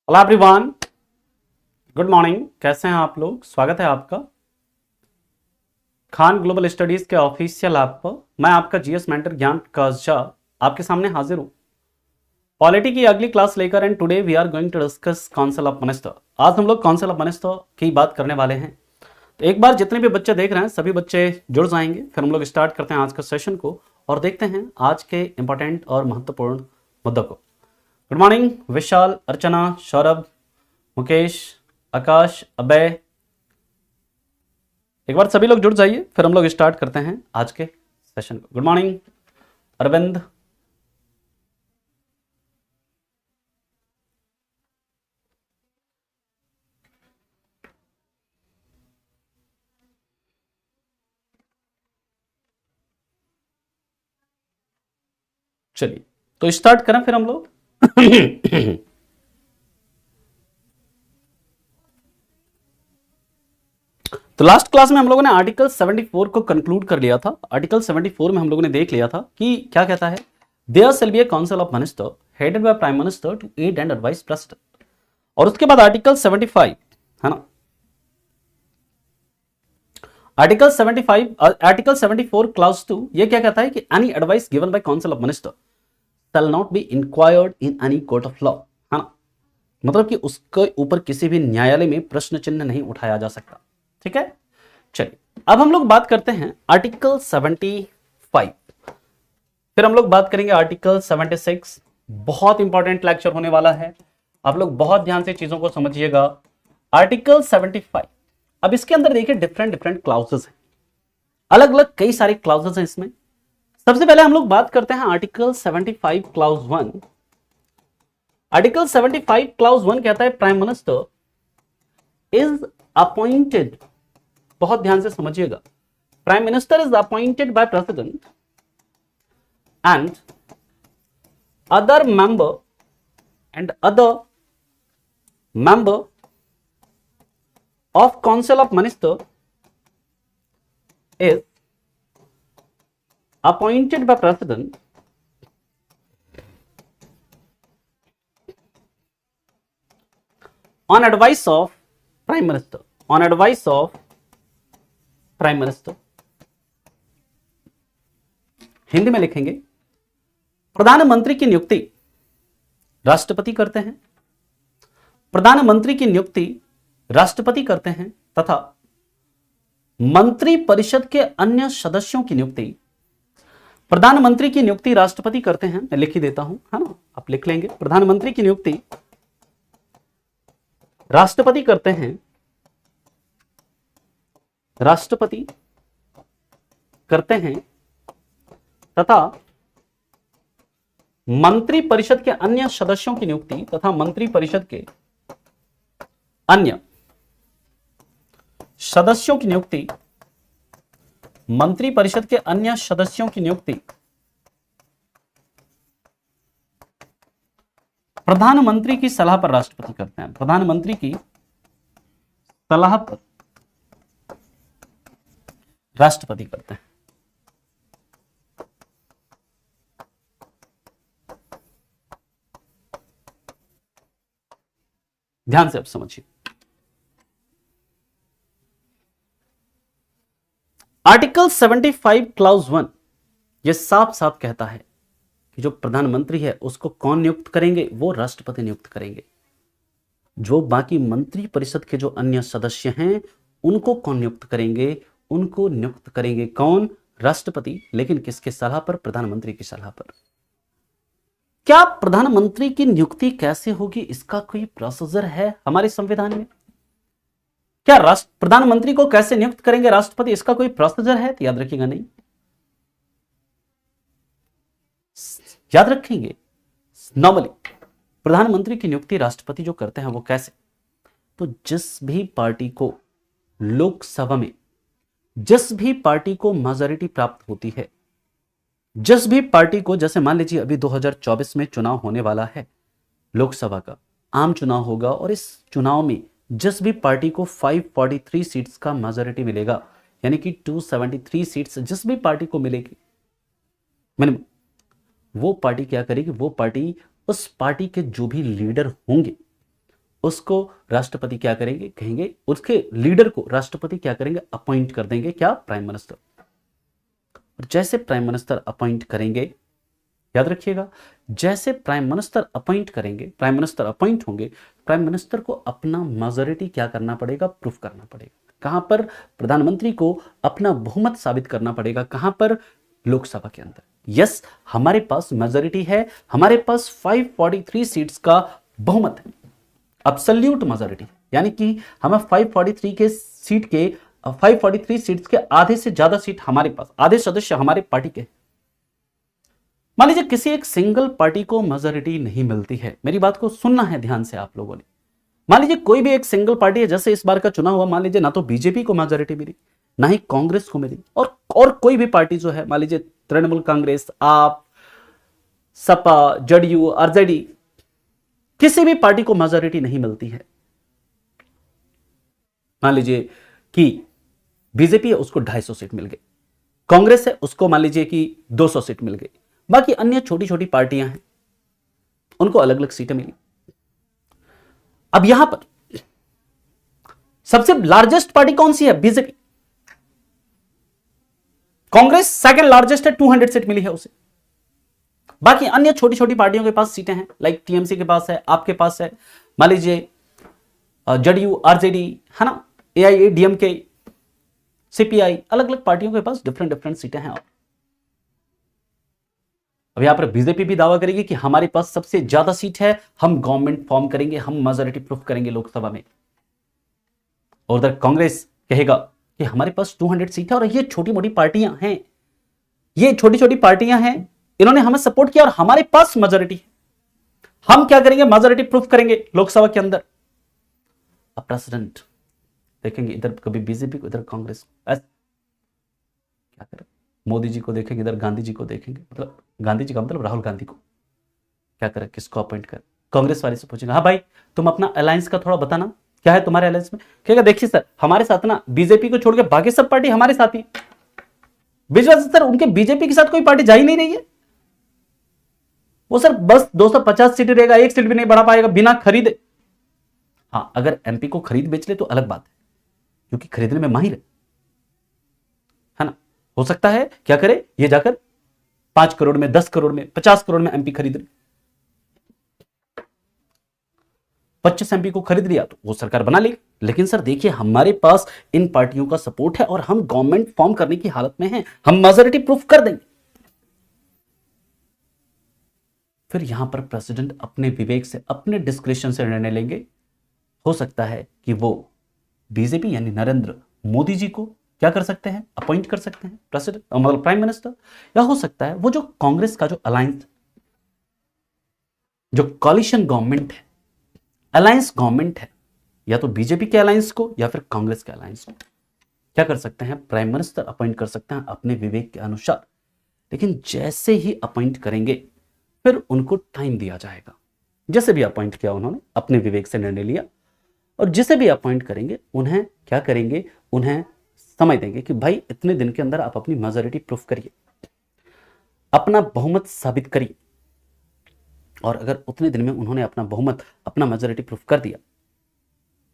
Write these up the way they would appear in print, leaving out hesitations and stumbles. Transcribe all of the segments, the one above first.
Hello everyone, good morning. कैसे हैं आप लोग? स्वागत है आपका खान ग्लोबल स्टडीज के ऑफिशियल ऐप पर। मैं आपका जीएस मेंटर ज्ञान प्रकाश झा आपके सामने हाजिर हूं पॉलिटी की अगली क्लास लेकर। And today we are going to discuss council of minister. आज हम लोग काउंसिल ऑफ मिनिस्टर की बात करने वाले हैं। तो एक बार जितने भी बच्चे देख रहे हैं सभी बच्चे जुड़ जाएंगे, फिर हम लोग स्टार्ट करते हैं आज का सेशन को और देखते हैं आज के इंपॉर्टेंट और महत्वपूर्ण मुद्दों को। गुड मॉर्निंग विशाल, अर्चना, सौरभ, मुकेश, आकाश, अभय। एक बार सभी लोग जुड़ जाइए, फिर हम लोग स्टार्ट करते हैं आज के सेशन को। Good morning Arvind. चलिए तो स्टार्ट करें फिर हम लोग। तो लास्ट क्लास में हम लोगों ने आर्टिकल 74 को कंक्लूड कर लिया था। आर्टिकल 74 में हम लोगों ने देख लिया था कि क्या कहता है, there shall be a council of minister headed by prime minister to aid and advice president. और उसके बाद आर्टिकल 75 है ना, आर्टिकल 75 आर्टिकल 74 क्लास 2 ये क्या कहता है कि any advice given by council of minister shall not be inquired in any court of law, है ना। मतलब कि उसके ऊपर किसी भी न्यायालय में प्रश्न चिन्ह नहीं उठाया जा सकता। ठीक है, चलिए अब हम लोग बात करते हैं आर्टिकल 75। फिर हम लोग बात करेंगे आर्टिकल 76। बहुत इंपॉर्टेंट लेक्चर होने वाला है, आप लोग बहुत ध्यान से चीजों को समझिएगा। आर्टिकल 75, अब इसके अंदर देखिए डिफरेंट डिफरेंट क्लाउजेस हैं, अलग अलग कई सारे क्लाउजेस हैं इसमें। सबसे पहले हम लोग बात करते हैं आर्टिकल 75 क्लाउज 1। आर्टिकल 75 क्लाउज 1 कहता है प्राइम मिनिस्टर इज अपॉइंटेड, बहुत ध्यान से समझिएगा, prime minister is appointed by president and other member of council of minister is appointed by president on advice of prime minister, on advice of prime minister। Hindi में लिखेंगे, प्रधानमंत्री की नियुक्ति राष्ट्रपति करते हैं, प्रधानमंत्री की नियुक्ति राष्ट्रपति करते हैं तथा मंत्री परिषद के अन्य सदस्यों की नियुक्ति, प्रधानमंत्री की नियुक्ति राष्ट्रपति करते हैं। मैं लिख ही देता हूं, है ना, आप लिख लेंगे। प्रधानमंत्री की नियुक्ति राष्ट्रपति करते हैं, राष्ट्रपति करते हैं तथा मंत्री परिषद के अन्य सदस्यों की नियुक्ति तथा मंत्री परिषद के अन्य सदस्यों की नियुक्ति, मंत्री परिषद के अन्य सदस्यों की नियुक्ति प्रधानमंत्री की सलाह पर राष्ट्रपति करते हैं, प्रधानमंत्री की सलाह पर राष्ट्रपति करते हैं। ध्यान से आप समझिए। आर्टिकल 75 क्लाउज 1 यह साफ साफ कहता है कि जो प्रधानमंत्री है उसको कौन नियुक्त करेंगे, वो राष्ट्रपति नियुक्त करेंगे। जो बाकी मंत्री परिषद के जो अन्य सदस्य हैं उनको कौन नियुक्त करेंगे, उनको नियुक्त करेंगे कौन, राष्ट्रपति। लेकिन किसके सलाह पर? प्रधानमंत्री की सलाह पर। क्या प्रधानमंत्री की नियुक्ति कैसे होगी, इसका कोई प्रोसीजर है हमारे संविधान में? क्या प्रधानमंत्री को कैसे नियुक्त करेंगे राष्ट्रपति, इसका कोई प्रोसीजर है? तो याद रखिएगा नहीं, याद रखेंगे। नॉर्मली प्रधानमंत्री की नियुक्ति राष्ट्रपति जो करते हैं वो कैसे, तो जिस भी पार्टी को लोकसभा में, जिस भी पार्टी को मेजॉरिटी प्राप्त होती है, जिस भी पार्टी को, जैसे मान लीजिए अभी 2024 में चुनाव होने वाला है, लोकसभा का आम चुनाव होगा और इस चुनाव में जिस भी पार्टी को 543 सीट्स का मेजॉरिटी मिलेगा, यानी कि 273 सीट्स जिस भी पार्टी को मिलेगी मिनिमम, वो पार्टी क्या करेगी, वो पार्टी उस पार्टी के जो भी लीडर होंगे उसको राष्ट्रपति क्या करेंगे, कहेंगे उसके लीडर को राष्ट्रपति क्या करेंगे, अपॉइंट कर देंगे, क्या, प्राइम मिनिस्टर। और जैसे प्राइम मिनिस्टर अपॉइंट करेंगे, याद रखिएगा, जैसे प्राइम मिनिस्टर अपॉइंट करेंगे, प्राइम मिनिस्टर अपॉइंट होंगे, प्राइम मिनिस्टर को अपना मेजॉरिटी क्या करना पड़ेगा, प्रूफ करना पड़ेगा। कहां पर, प्रधानमंत्री को अपना बहुमत साबित करना पड़ेगा, कहां पर, लोकसभा के अंदर। यस, हमारे पास मेजॉरिटी है, हमारे पास 543 सीट्स का बहुमत है, एब्सोल्यूट मेजॉरिटी, यानी कि हमें 543 सीट्स के आधे से ज्यादा सीट हमारे पास, आधे सदस्य हमारे पार्टी के। मान लीजिए किसी एक सिंगल पार्टी को मेजॉरिटी नहीं मिलती है, मेरी बात को सुनना है ध्यान से आप लोगों ने। मान लीजिए कोई भी एक सिंगल पार्टी है, जैसे इस बार का चुनाव हुआ, मान लीजिए ना तो बीजेपी को मेजॉरिटी मिली, ना ही कांग्रेस को मिली, और कोई भी पार्टी जो है, मान लीजिए तृणमूल कांग्रेस, आप, सपा, जदयू, आरजेडी, किसी भी पार्टी को मेजॉरिटी नहीं मिलती है। मान लीजिए कि बीजेपी है, उसको 250 सीट मिल गई, कांग्रेस है, उसको मान लीजिए कि 200 सीट मिल गई, बाकी अन्य छोटी छोटी पार्टियां हैं, उनको अलग अलग सीटें मिली। अब यहां पर सबसे लार्जेस्ट पार्टी कौन सी है, बीजेपी। कांग्रेस सेकंड लार्जेस्ट है, 200 सीट मिली है उसे। बाकी अन्य छोटी छोटी पार्टियों के पास सीटें हैं, लाइक टीएमसी के पास है, आपके पास है, मान लीजिए जदयू, आरजेडी, है ना, एआईएडीएमके, सीपीआई, अलग अलग पार्टियों के पास डिफरेंट डिफरेंट सीटें हैं। अब यहां पर बीजेपी भी दावा करेगी कि हमारे पास सबसे ज्यादा सीट है, हम गवर्नमेंट फॉर्म करेंगे, हम मेजॉरिटी प्रूफ करेंगे लोकसभा में। और उधर कांग्रेस कहेगा कि हमारे पास 200 सीट है, और ये छोटी मोटी पार्टियां हैं, ये छोटी छोटी पार्टियां हैं, इन्होंने हमें सपोर्ट किया और हमारे पास मेजॉरिटी है, हम क्या करेंगे, मेजॉरिटी प्रूफ करेंगे लोकसभा के अंदर। अब प्रेसिडेंट देखेंगे इधर कभी बीजेपी को, इधर कांग्रेस को, ऐसा क्या करें, मोदी जी को देखेंगे, इधर गांधी जी को देखेंगे, मतलब गांधी जी का मतलब राहुल गांधी को, क्या करें, किसको अपॉइंट करें। कांग्रेस वाले से पूछेंगे, हाँ भाई तुम अपना अलायंस का थोड़ा बताना, क्या है तुम्हारे अलायंस में। कहेगा देखिए सर, हमारे साथ ना बीजेपी को छोड़ के बाकी सब पार्टी हमारे साथ ही। विश्वास सर, उनके बीजेपी के साथ कोई पार्टी जा ही नहीं रही है, वो सर बस 250 सीट रहेगा, एक सीट भी नहीं बढ़ा पाएगा बिना खरीदे। हाँ, अगर एमपी को खरीद बेच ले तो अलग बात है, क्योंकि खरीदने में माहिर है ना। हो सकता है क्या करे, ये जाकर 5 करोड़ में, 10 करोड़ में, 50 करोड़ में एमपी खरीद ले। 25 एमपी को खरीद लिया तो वो सरकार बना लेगी। लेकिन सर देखिए, हमारे पास इन पार्टियों का सपोर्ट है और हम गवर्नमेंट फॉर्म करने की हालत में हैं, हम मेजॉरिटी प्रूफ कर देंगे। फिर यहां पर प्रेसिडेंट अपने विवेक से, अपने डिस्क्रिप्शन से निर्णय लेंगे। हो सकता है कि वो बीजेपी यानी नरेंद्र मोदी जी को क्या कर सकते हैं, अपॉइंट कर सकते हैं प्रेसिडेंट, मतलब प्राइम मिनिस्टर। या हो सकता है वो जो कांग्रेस का जो अलायंस, जो कॉलिशन गवर्नमेंट है, अलायंस गवर्नमेंट है, या तो बीजेपी के अलायंस को या फिर कांग्रेस के अलायंस को क्या कर सकते हैं, प्राइम मिनिस्टर अपॉइंट कर सकते हैं अपने विवेक के अनुसार। लेकिन जैसे ही अपॉइंट करेंगे फिर उनको टाइम दिया जाएगा। जैसे भी अपॉइंट किया उन्होंने, अपने विवेक से निर्णय लिया, और जिसे भी अपॉइंट करेंगे उन्हें क्या करेंगे, उन्हें समय देंगे कि भाई इतने दिन के अंदर आप अपनी मेजॉरिटी प्रूफ करिए, अपना बहुमत साबित करिए। और अगर उतने दिन में उन्होंने अपना बहुमत, अपना मेजॉरिटी प्रूफ कर दिया,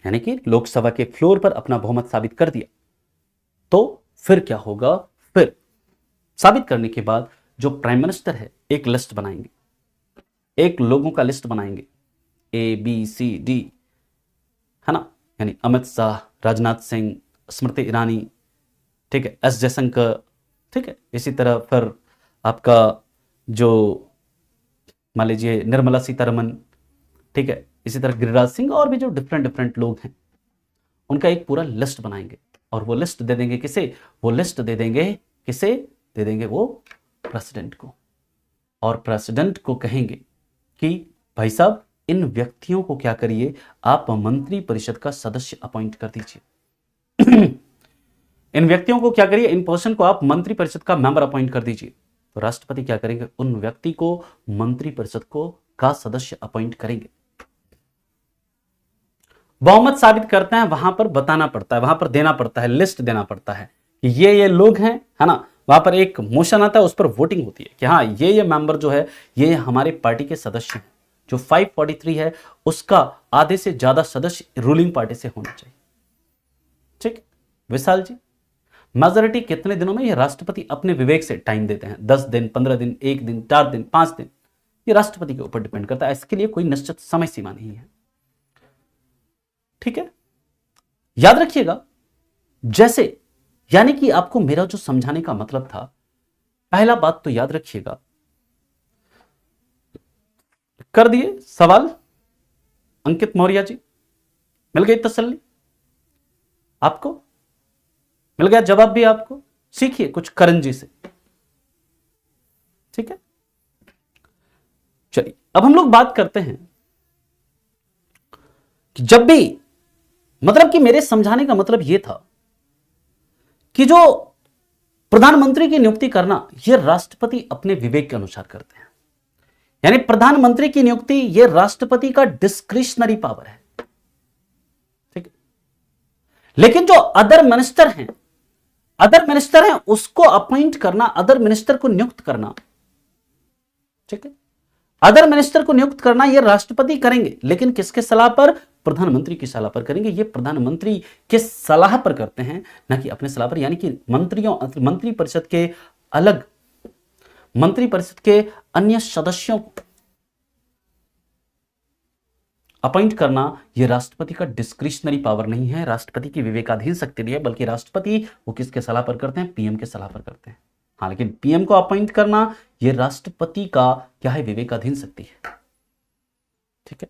यानी कि लोकसभा के फ्लोर पर अपना बहुमत साबित कर दिया, तो फिर क्या होगा, फिर साबित करने के बाद जो प्राइम मिनिस्टर है एक लिस्ट बनाएंगे, एक लोगों का लिस्ट बनाएंगे, ABCD, है ना, यानी अमित शाह, राजनाथ सिंह, स्मृति ईरानी, ठीक है, एस जयशंकर, ठीक है, इसी तरह फिर आपका जो मान लीजिए निर्मला सीतारमन, ठीक है, इसी तरह गिरिराज सिंह, और भी जो डिफरेंट डिफरेंट लोग हैं, उनका एक पूरा लिस्ट बनाएंगे। और वो लिस्ट दे देंगे किसे, वो लिस्ट दे देंगे किसे, दे देंगे वो प्रेसिडेंट को। और प्रेसिडेंट को कहेंगे कि भाई साहब इन व्यक्तियों को क्या करिए, आप मंत्री परिषद का सदस्य अपॉइंट कर दीजिए। इन व्यक्तियों को क्या करिए, इन पर्सन को आप मंत्री परिषद का मेंबर अपॉइंट कर दीजिए। तो राष्ट्रपति क्या करेंगे, उन व्यक्ति को मंत्री परिषद को का सदस्य अपॉइंट करेंगे। बहुमत साबित करते हैं, वहां पर बताना पड़ता है, वहां पर देना पड़ता है, लिस्ट देना पड़ता है कि ये लोग हैं, है ना। वहां पर एक मोशन आता है, उस पर वोटिंग होती है कि हाँ ये मेंबर जो है ये हमारे पार्टी के सदस्य हैं, जो 543 है उसका आधे से ज्यादा सदस्य रूलिंग पार्टी से होना चाहिए। ठीक, विशाल जी, मेजोरिटी कितने दिनों में? ये राष्ट्रपति अपने विवेक से टाइम देते हैं, 10 दिन, 15 दिन, 1 दिन, 4 दिन, 5 दिन, ये राष्ट्रपति के ऊपर डिपेंड करता है। इसके लिए कोई निश्चित समय सीमा नहीं है। ठीक है, याद रखिएगा, जैसे यानी कि आपको मेरा जो समझाने का मतलब था, पहला बात तो याद रखिएगा, कर दिए सवाल अंकित मौर्य जी, मिल गई तसल्ली आपको, मिल गया जवाब भी आपको, सीखिए कुछ करण जी से। ठीक है, चलिए अब हम लोग बात करते हैं कि जब भी, मतलब कि मेरे समझाने का मतलब यह था कि जो प्रधानमंत्री की नियुक्ति करना यह राष्ट्रपति अपने विवेक के अनुसार करते हैं, यानी प्रधानमंत्री की नियुक्ति यह राष्ट्रपति का डिस्क्रिशनरी पावर है। ठीक है, लेकिन जो अदर मिनिस्टर हैं उसको अपॉइंट करना, अदर मिनिस्टर को नियुक्त करना, ठीक है, अदर मिनिस्टर को नियुक्त करना यह राष्ट्रपति करेंगे, लेकिन किसके सलाह पर? प्रधानमंत्री की सलाह पर करेंगे। ये प्रधानमंत्री के सलाह पर करते हैं, ना कि अपने सलाह पर, यानी कि मंत्री परिषद के अन्य सदस्यों को अपॉइंट करना यह राष्ट्रपति का डिस्क्रिशनरी पावर नहीं है, राष्ट्रपति की विवेकाधीन शक्ति नहीं है, बल्कि राष्ट्रपति वो किसके सलाह पर करते हैं? पीएम के सलाह पर करते हैं। हाँ, लेकिन पीएम को अपॉइंट करना यह राष्ट्रपति का क्या है? विवेकाधीन शक्ति है। ठीक है,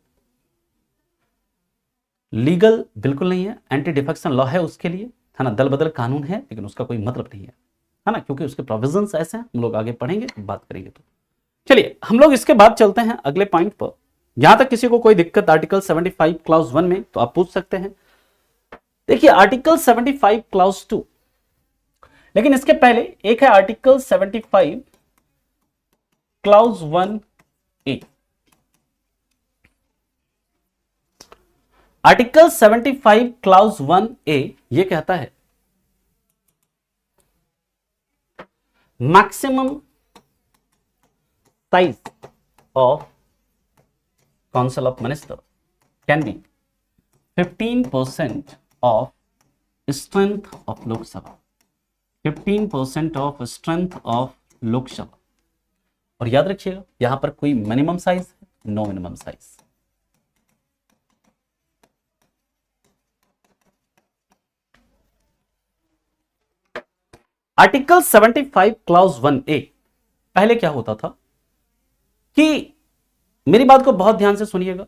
लीगल बिल्कुल नहीं है, एंटी डिफेक्शन लॉ है उसके लिए, है ना, दल बदल कानून है, लेकिन उसका कोई मतलब नहीं है ना, क्योंकि उसके प्रोविजंस ऐसे हैं, हम लोग आगे पढ़ेंगे बात करेंगे। तो चलिए हम लोग इसके बाद चलते हैं अगले पॉइंट पर। यहां तक किसी को कोई दिक्कत आर्टिकल 75 क्लॉज 1 में तो आप पूछ सकते हैं। देखिए आर्टिकल 75 क्लॉज 2, लेकिन इसके पहले एक है article 75 clause 1A। Article 75 clause 1A ये कहता है maximum size of council of minister can be 15% of strength of Lok Sabha, 15% of strength of Lok Sabha. और याद रखिएगा यहां पर कोई मिनिमम साइज है? No minimum size. Article 75 clause 1A पहले क्या होता था कि, मेरी बात को बहुत ध्यान से सुनिएगा,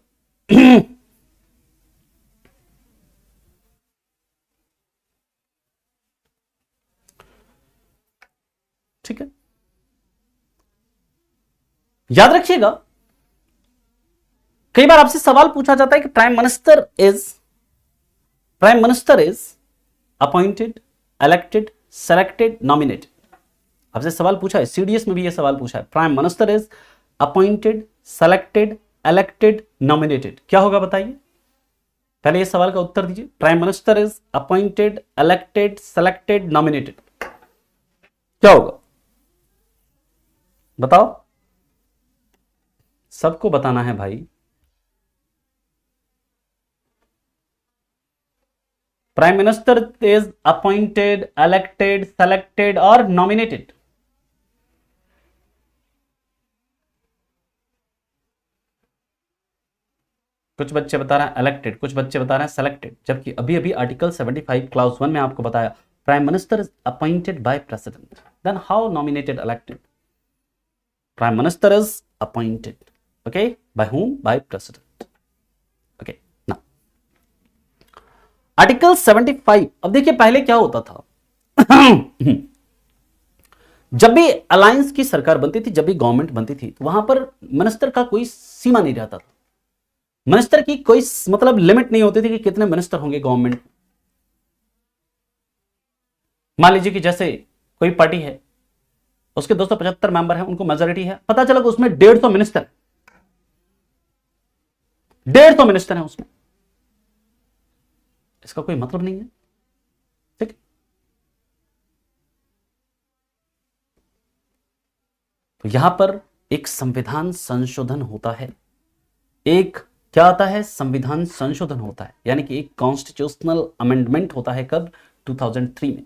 ठीक है, याद रखिएगा, कई बार आपसे सवाल पूछा जाता है कि prime minister is appointed, elected, selected, nominated. आपसे सवाल पूछा है, सीडीएस में भी यह सवाल पूछा है, prime minister is appointed, selected, elected, nominated, क्या होगा बताइए? पहले इस सवाल का उत्तर दीजिए। Prime minister is appointed, elected, selected, nominated, क्या होगा बताओ? सबको बताना है भाई। Prime minister is appointed, elected, selected और नॉमिनेटेड। कुछ बच्चे बता रहे हैं इलेक्टेड, कुछ बच्चे बता रहे हैं सेलेक्टेड, जबकि अभी अभी आर्टिकल 75 क्लॉज 1 में आपको बताया prime minister is appointed by president, then how nominated, elected? Prime minister is appointed, okay, by whom? By president. Okay, ना आर्टिकल 75। अब देखिए पहले क्या होता था जब भी अलायंस की सरकार बनती थी, जब भी गवर्नमेंट बनती थी, तो वहां पर मिनिस्टर का कोई सीमा नहीं रहता था, मिनिस्टर की कोई मतलब लिमिट नहीं होती थी कि कितने मिनिस्टर होंगे गवर्नमेंट। मान लीजिए कि जैसे कोई पार्टी है, उसके 275 मेंबर हैं, उनको मेजोरिटी है, पता चला कि उसमें 150 मिनिस्टर, 150 मिनिस्टर हैं उसमें, इसका कोई मतलब नहीं है। ठीक, तो यहां पर एक संविधान संशोधन होता है, एक क्या आता है, संविधान संशोधन होता है, यानी कि एक कॉन्स्टिट्यूशनल अमेंडमेंट होता है कब, 2003 में।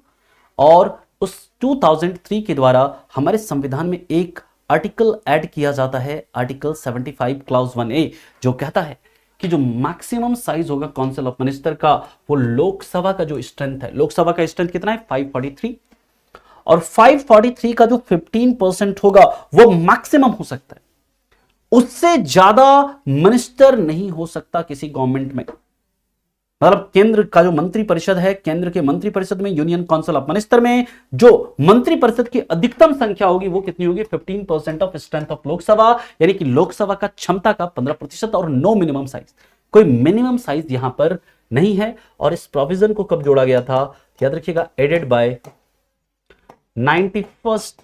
और उस 2003 के द्वारा हमारे संविधान में एक आर्टिकल ऐड किया जाता है, आर्टिकल 75 क्लाउज 1A, जो कहता है कि जो मैक्सिमम साइज होगा काउंसिल ऑफ मिनिस्टर का, वो लोकसभा का जो स्ट्रेंथ है, लोकसभा का स्ट्रेंथ कितना है, 543, और 543 का जो 15% होगा वो मैक्सिमम हो सकता है, उससे ज्यादा मिनिस्टर नहीं हो सकता किसी गवर्नमेंट में। मतलब केंद्र का जो मंत्री परिषद है, केंद्र के मंत्री परिषद में, यूनियन काउंसिल ऑफ मिनिस्टर में जो मंत्री परिषद की अधिकतम संख्या होगी वो कितनी होगी, 15% ऑफ स्ट्रेंथ ऑफ लोकसभा, यानी कि लोकसभा का क्षमता का 15%, और नो मिनिमम साइज, कोई मिनिमम साइज यहां पर नहीं है। और इस प्रोविजन को कब जोड़ा गया था, याद रखिएगा, added by 91st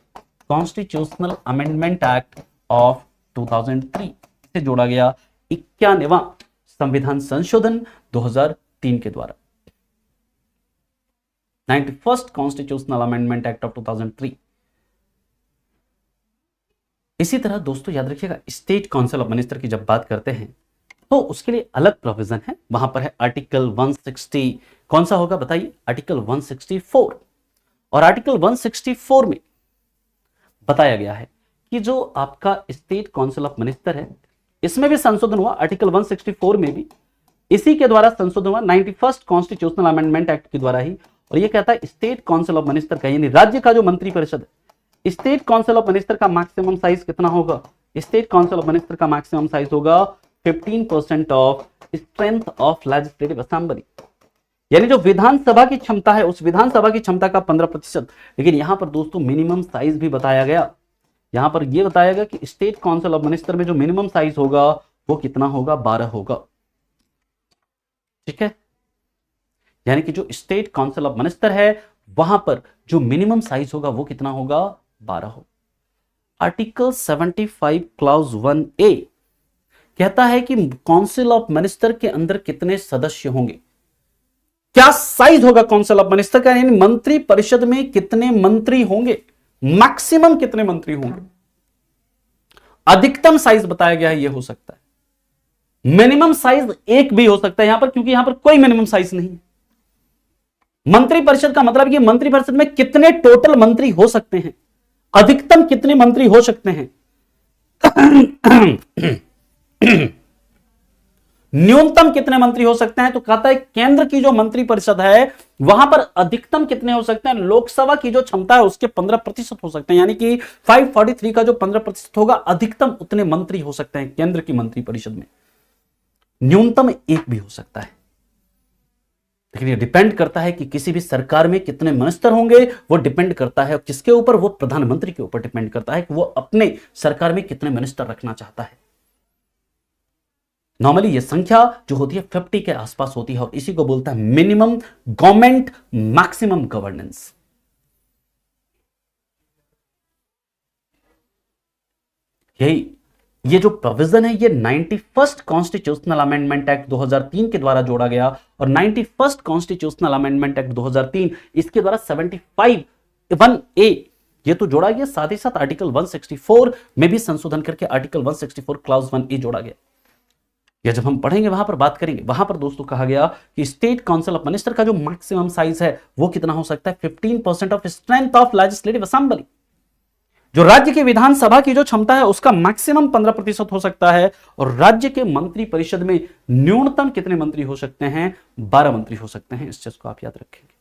constitutional amendment act of 2003 से जोड़ा गया 91वां संविधान संशोधन 2003 के द्वारा, 91st constitutional amendment act of 2003। इसी तरह दोस्तों याद रखिएगा, स्टेट काउंसिल ऑफ मिनिस्टर की जब बात करते हैं तो उसके लिए अलग प्रोविजन है, वहां पर है आर्टिकल 160, कौन सा होगा बताइए, आर्टिकल 164। और आर्टिकल 164 में बताया गया है कि जो आपका स्टेट काउंसिल ऑफ मिनिस्टर है, इसमें भी संशोधन हुआ, आर्टिकल 164 में भी इसी के द्वारा संशोधन हुआ, 91st कॉन्स्टिट्यूशनल अमेंडमेंट एक्ट के द्वारा ही। और ये कहता है स्टेट काउंसिल ऑफ मिनिस्टर का, यानी राज्य का जो मंत्री परिषद है, स्टेट काउंसिल ऑफ मिनिस्टर का मैक्सिमम साइज कितना होगा, स्टेट काउंसिल ऑफ मिनिस्टर का मैक्सिमम साइज होगा 15% of strength of legislative assembly, यानी जो विधानसभा की क्षमता है उस विधानसभा की क्षमता का 15%। लेकिन यहां पर दोस्तों मिनिमम साइज भी बताया गया, यहां पर यह बताया गया कि स्टेट काउंसिल ऑफ मिनिस्टर में जो मिनिमम साइज होगा वो कितना होगा, 12 होगा। ठीक है, यानी कि जो स्टेट काउंसिल ऑफ मिनिस्टर है वहां पर जो मिनिमम साइज होगा वो कितना होगा, 12 हो। आर्टिकल 75 क्लाउज 1A कहता है कि काउंसिल ऑफ मिनिस्टर के अंदर कितने सदस्य होंगे, क्या साइज होगा काउंसिल ऑफ मिनिस्टर का, यानी मंत्री परिषद में कितने मंत्री होंगे, मैक्सिमम कितने मंत्री होंगे। अधिकतम साइज बताया गया है, यह हो सकता है, मिनिमम साइज एक भी हो सकता है यहां पर, क्योंकि यहां पर कोई मिनिमम साइज नहीं है। मंत्री परिषद का मतलब कि मंत्री परिषद में कितने टोटल मंत्री हो सकते हैं, अधिकतम कितने मंत्री हो सकते हैं, न्यूनतम कितने मंत्री हो सकते हैं। तो कहता है केंद्र की जो मंत्री परिषद है वहां पर अधिकतम कितने हो सकते हैं, लोकसभा की जो क्षमता है उसके 15% हो सकते हैं, यानी कि 543 का जो 15% होगा, अधिकतम उतने मंत्री हो सकते हैं केंद्र की मंत्री परिषद में, न्यूनतम एक भी हो सकता है। लेकिन ये डिपेंड करता है कि किसी भी सरकार में कितने मिनिस्टर होंगे, वो डिपेंड करता है किसके ऊपर, वो प्रधानमंत्री के ऊपर डिपेंड करता है कि वो अपने सरकार में कितने मिनिस्टर रखना चाहता है। नॉर्मली ये संख्या जो होती है 50 के आसपास होती है, और इसी को बोलता है मिनिमम गवर्नमेंट मैक्सिमम गवर्नेंस। यही ये जो प्रोविजन है ये 91st कॉन्स्टिट्यूशनल अमेंडमेंट एक्ट 2003 के द्वारा जोड़ा गया, और 91st कॉन्स्टिट्यूशनल अमेंडमेंट एक्ट 2003 इसके द्वारा 75 1A ये तो जोड़ा गया, साथ ही साथ आर्टिकल 164 में भी संशोधन करके आर्टिकल 164 क्लाउज 1A जोड़ा गया। या जब हम पढ़ेंगे वहां पर बात करेंगे, वहां पर दोस्तों कहा गया कि स्टेट काउंसिल ऑफ मिनिस्टर का जो मैक्सिमम साइज है वो कितना हो सकता है, 15% of strength of legislative assembly, जो राज्य की विधानसभा की जो क्षमता है उसका मैक्सिमम 15% हो सकता है। और राज्य के मंत्री परिषद में न्यूनतम कितने मंत्री हो सकते हैं, 12 मंत्री हो सकते हैं। इस चीज को आप याद रखेंगे।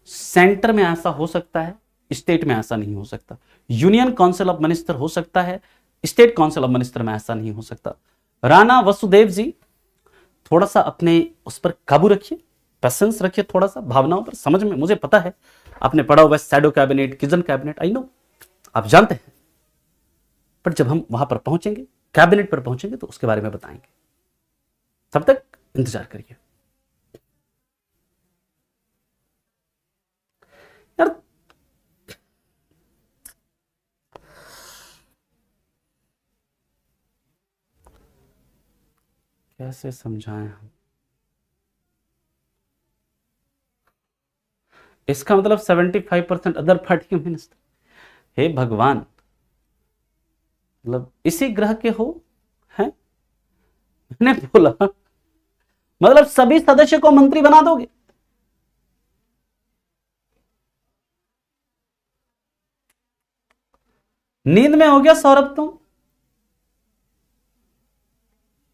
सेंटर में ऐसा हो सकता है, स्टेट में ऐसा नहीं हो सकता। यूनियन काउंसिल ऑफ मिनिस्टर हो सकता है, स्टेट काउंसिल ऑफ मिनिस्टर में ऐसा नहीं हो सकता। राणा वसुदेव जी थोड़ा सा अपने उस पर काबू रखिए, पेशेंस रखिए, थोड़ा सा भावनाओं पर, समझ में मुझे पता है आपने पढ़ा हुआ shadow cabinet, kitchen cabinet, I know आप जानते हैं, पर जब हम वहां पर पहुंचेंगे, कैबिनेट पर पहुंचेंगे तो उसके बारे में बताएंगे। तब तक इंतजार करिए। यार कैसे समझाएं हम, इसका मतलब 75% अदर पार्टी के मिनिस्टर, हे भगवान, मतलब इसी ग्रह के हो हैं? मैंने बोला मतलब सभी सदस्य को मंत्री बना दोगे? नींद में हो गया सौरभ तुम?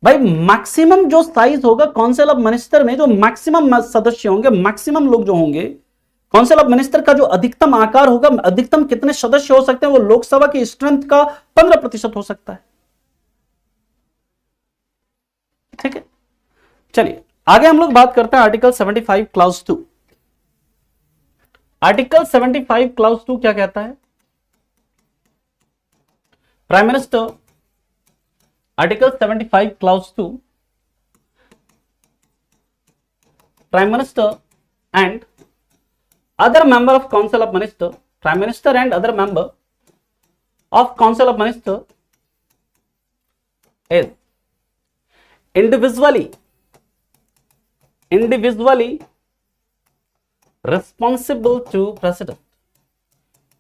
भाई मैक्सिमम जो साइज होगा काउंसिल ऑफ मिनिस्टर में, जो मैक्सिमम सदस्य होंगे, मैक्सिमम लोग जो होंगे, काउंसिल ऑफ मिनिस्टर का जो अधिकतम आकार होगा, अधिकतम कितने सदस्य हो सकते हैं, वो लोकसभा की स्ट्रेंथ का 15% हो सकता है। ठीक है, चलिए आगे हम लोग बात करते हैं आर्टिकल 75 क्लाउज 2। आर्टिकल 75 क्लाउज 2 क्या कहता है? Prime minister, article 75 clause 2, prime minister and other member of council of minister, prime minister and other member of council of minister is individually responsible to president,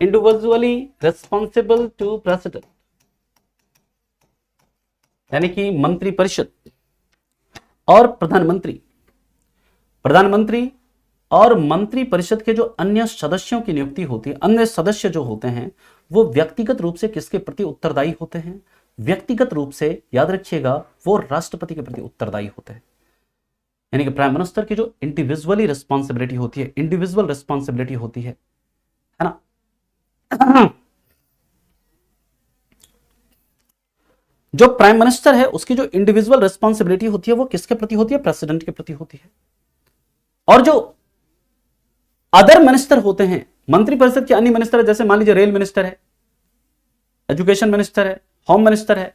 individually responsible to president, यानी कि मंत्री परिषद और प्रधानमंत्री और मंत्री परिषद के जो अन्य सदस्यों की नियुक्ति होती है, अन्य सदस्य जो होते हैं वो व्यक्तिगत रूप से किसके प्रति उत्तरदायी होते हैं? व्यक्तिगत रूप से, याद रखिएगा, वो राष्ट्रपति के प्रति उत्तरदायी होते हैं। यानी कि प्राइम मिनिस्टर की जो इंडिविजुअली रिस्पॉन्सिबिलिटी होती है, इंडिविजुअल रिस्पॉन्सिबिलिटी होती है ना? जो प्राइम मिनिस्टर है उसकी जो इंडिविजुअल रिस्पॉन्सिबिलिटी होती है वो किसके प्रति होती है? प्रेसिडेंट के प्रति होती है। और जो अदर मिनिस्टर होते हैं, मंत्री परिषद के अन्य मिनिस्टर है, जैसे मान लीजिए रेल मिनिस्टर है, एजुकेशन मिनिस्टर है, होम मिनिस्टर है,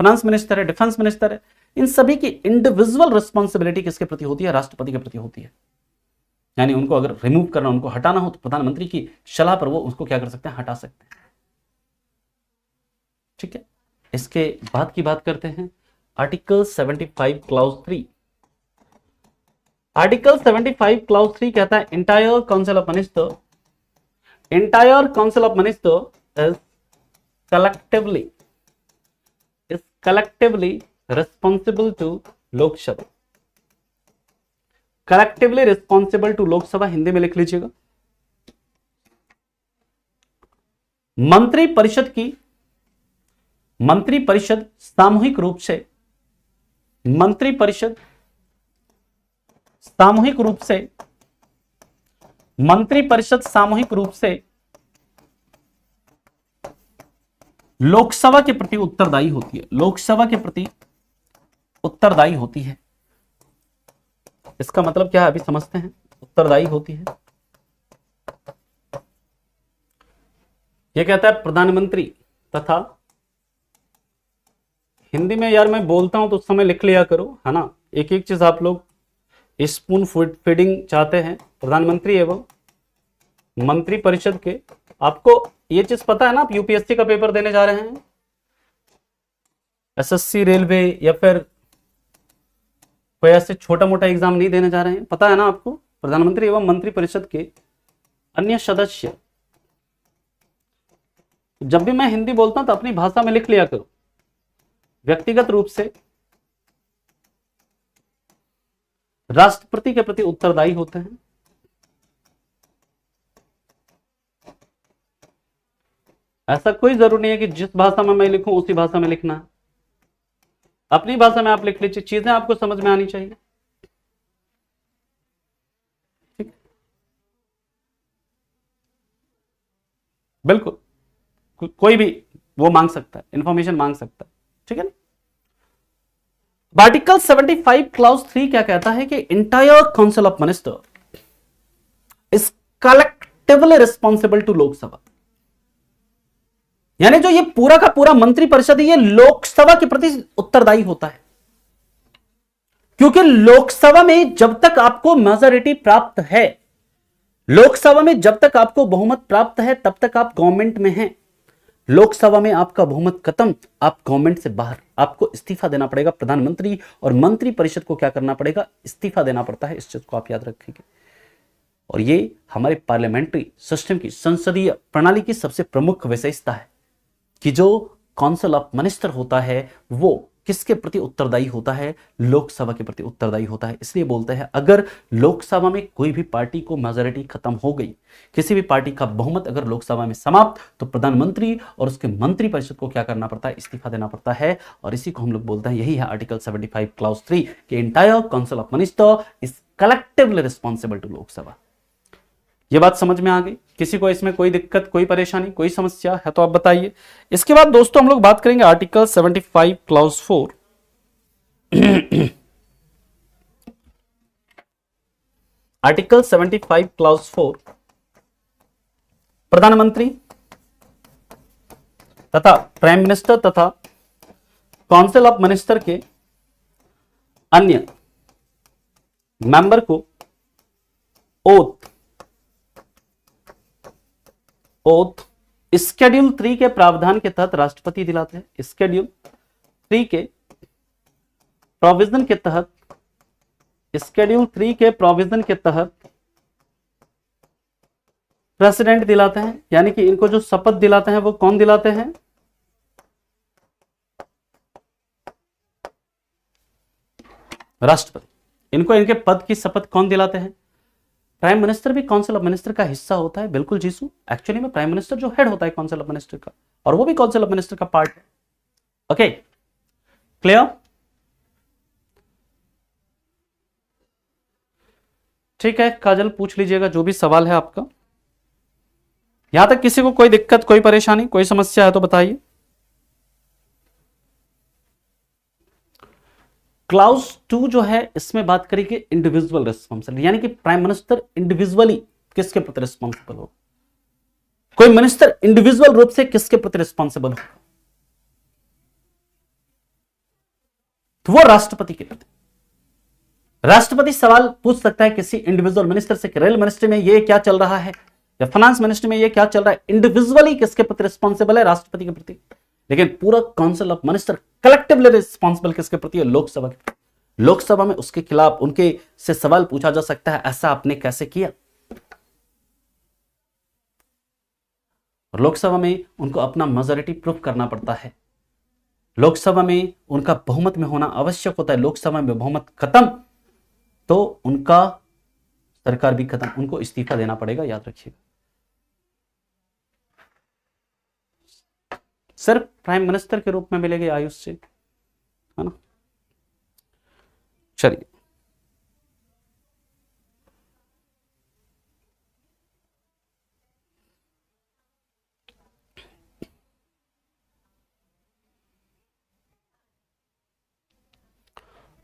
फाइनेंस मिनिस्टर है, डिफेंस मिनिस्टर है, इन सभी की इंडिविजुअल रिस्पॉन्सिबिलिटी किसके प्रति होती है? राष्ट्रपति के प्रति होती है। यानी उनको अगर रिमूव करना, उनको हटाना हो तो प्रधानमंत्री की सलाह पर वो उसको क्या कर सकते हैं? हटा सकते हैं। ठीक है, इसके बाद की बात करते हैं आर्टिकल 75 क्लाउज 3। आर्टिकल 75 क्लाउज 3 कहता है entire council of minister is collectively responsible to Lok Sabha. Collectively responsible to Lok Sabha Hindi में लिख लीजिएगा। मंत्री परिषद सामूहिक रूप से लोकसभा के प्रति उत्तरदायी होती है। लोकसभा के प्रति उत्तरदायी होती है। इसका मतलब क्या है अभी समझते हैं। उत्तरदायी होती है, यह कहता है प्रधानमंत्री तथा, हिंदी में यार मैं बोलता हूं तो उस समय लिख लिया करो, है ना। एक एक चीज आप लोग स्पून फीडिंग चाहते हैं। प्रधानमंत्री एवं मंत्री परिषद के, आपको ये चीज पता है ना, आप यूपीएससी का पेपर देने जा रहे हैं, एसएससी, रेलवे या फिर कोई ऐसे छोटा मोटा एग्जाम नहीं देने जा रहे हैं, पता है ना आपको। प्रधानमंत्री एवं मंत्री परिषद के अन्य सदस्य, जब भी मैं हिंदी बोलता हूं तो अपनी भाषा में लिख लिया करो। व्यक्तिगत रूप से राष्ट्रपति के प्रति उत्तरदायी होते हैं। ऐसा कोई जरूरी नहीं है कि जिस भाषा में मैं लिखूं उसी भाषा में लिखना है। अपनी भाषा में आप लिख लीजिए, चीजें आपको समझ में आनी चाहिए। ठीक, बिल्कुल, कोई भी वो मांग सकता है, इंफॉर्मेशन मांग सकता है। ठीक है ना। आर्टिकल 75 क्लाउज 3 क्या कहता है कि entire council of minister is collectively responsible to Lok Sabha. यानी जो ये पूरा का पूरा मंत्री परिषद है, ये लोकसभा के प्रति उत्तरदायी होता है। क्योंकि लोकसभा में जब तक आपको मेजोरिटी प्राप्त है, लोकसभा में जब तक आपको बहुमत प्राप्त है, तब तक आप गवर्नमेंट में हैं। लोकसभा में आपका बहुमत खत्म, आप गवर्नमेंट से बाहर, आपको इस्तीफा देना पड़ेगा। प्रधानमंत्री और मंत्री परिषद को क्या करना पड़ेगा? इस्तीफा देना पड़ता है। इस चीज को आप याद रखेंगे। और ये हमारे पार्लियामेंट्री सिस्टम की, संसदीय प्रणाली की सबसे प्रमुख विशेषता है कि जो काउंसिल ऑफ मिनिस्टर होता है वो किसके प्रति उत्तरदायी होता है, लोकसभा के प्रति उत्तरदायी होता है। इसलिए बोलते हैं अगर लोकसभा में कोई भी पार्टी को मेजोरिटी खत्म हो गई, किसी भी पार्टी का बहुमत अगर लोकसभा में समाप्त, तो प्रधानमंत्री और उसके मंत्री परिषद को क्या करना पड़ता है, इस्तीफा देना पड़ता है। और इसी को हम लोग बोलते हैं, यही है आर्टिकल 75 क्लॉज 3 कि entire council of minister is collectively responsible to Lok Sabha. ये बात समझ में आ गई? किसी को इसमें कोई दिक्कत, कोई परेशानी, कोई समस्या है तो आप बताइए। इसके बाद दोस्तों हम लोग बात करेंगे आर्टिकल 75 क्लॉज 4। आर्टिकल 75 क्लॉज 4 प्रधानमंत्री तथा प्राइम मिनिस्टर तथा काउंसिल ऑफ मिनिस्टर के अन्य मेंबर को ओथ स्केड्यूल 3 के प्रावधान के तहत राष्ट्रपति दिलाते हैं। स्केड्यूल 3 के प्रोविजन के तहत, स्केड्यूल 3 के प्रोविजन के तहत प्रेसिडेंट दिलाते हैं, यानी कि इनको जो शपथ दिलाते हैं वो कौन दिलाते हैं, राष्ट्रपति। इनको इनके पद की शपथ कौन दिलाते हैं? प्राइम मिनिस्टर भी काउंसिल ऑफ मिनिस्टर का हिस्सा होता है, बिल्कुल जीसू। एक्चुअली में प्राइम मिनिस्टर जो हेड होता है काउंसिल ऑफ मिनिस्टर का, और वो भी काउंसिल ऑफ मिनिस्टर का पार्ट है। Okay, clear? ठीक है, काजल पूछ लीजिएगा जो भी सवाल है आपका। यहां तक किसी को कोई दिक्कत, कोई परेशानी, कोई समस्या है तो बताइए। क्लाउज 2 जो है इसमें बात करेंगे इंडिविजुअल रिस्पॉन्सिबिलिटी, यानी कि प्राइम मिनिस्टर इंडिविजुअली किसके प्रति रिस्पॉन्सिबल हो, कोई मिनिस्टर इंडिविजुअल रूप से किसके प्रति रिस्पॉन्सिबल हो, तो वो राष्ट्रपति के प्रति। राष्ट्रपति सवाल पूछ सकता है किसी इंडिविजुअल मिनिस्टर से, रेल मिनिस्ट्री में ये क्या चल रहा है या फाइनेंस मिनिस्ट्री में ये क्या चल रहा है, इंडिविजुअली किसके प्रति रिस्पॉन्सिबल है, राष्ट्रपति के प्रति। लेकिन पूरा council of minister collectively responsible किसके प्रति है, लोकसभा के प्रति। लोकसभा में उसके खिलाफ, उनके से सवाल पूछा जा सकता है, ऐसा आपने कैसे किया। और लोकसभा में उनको अपना मेजॉरिटी प्रूफ करना पड़ता है, लोकसभा में उनका बहुमत में होना आवश्यक होता है। लोकसभा में बहुमत खत्म तो उनका सरकार भी खत्म, उनको इस्तीफा देना पड़ेगा, याद रखिएगा। सिर्फ प्राइम मिनिस्टर के रूप में मिलेगी आयुष से, है ना। चलिए,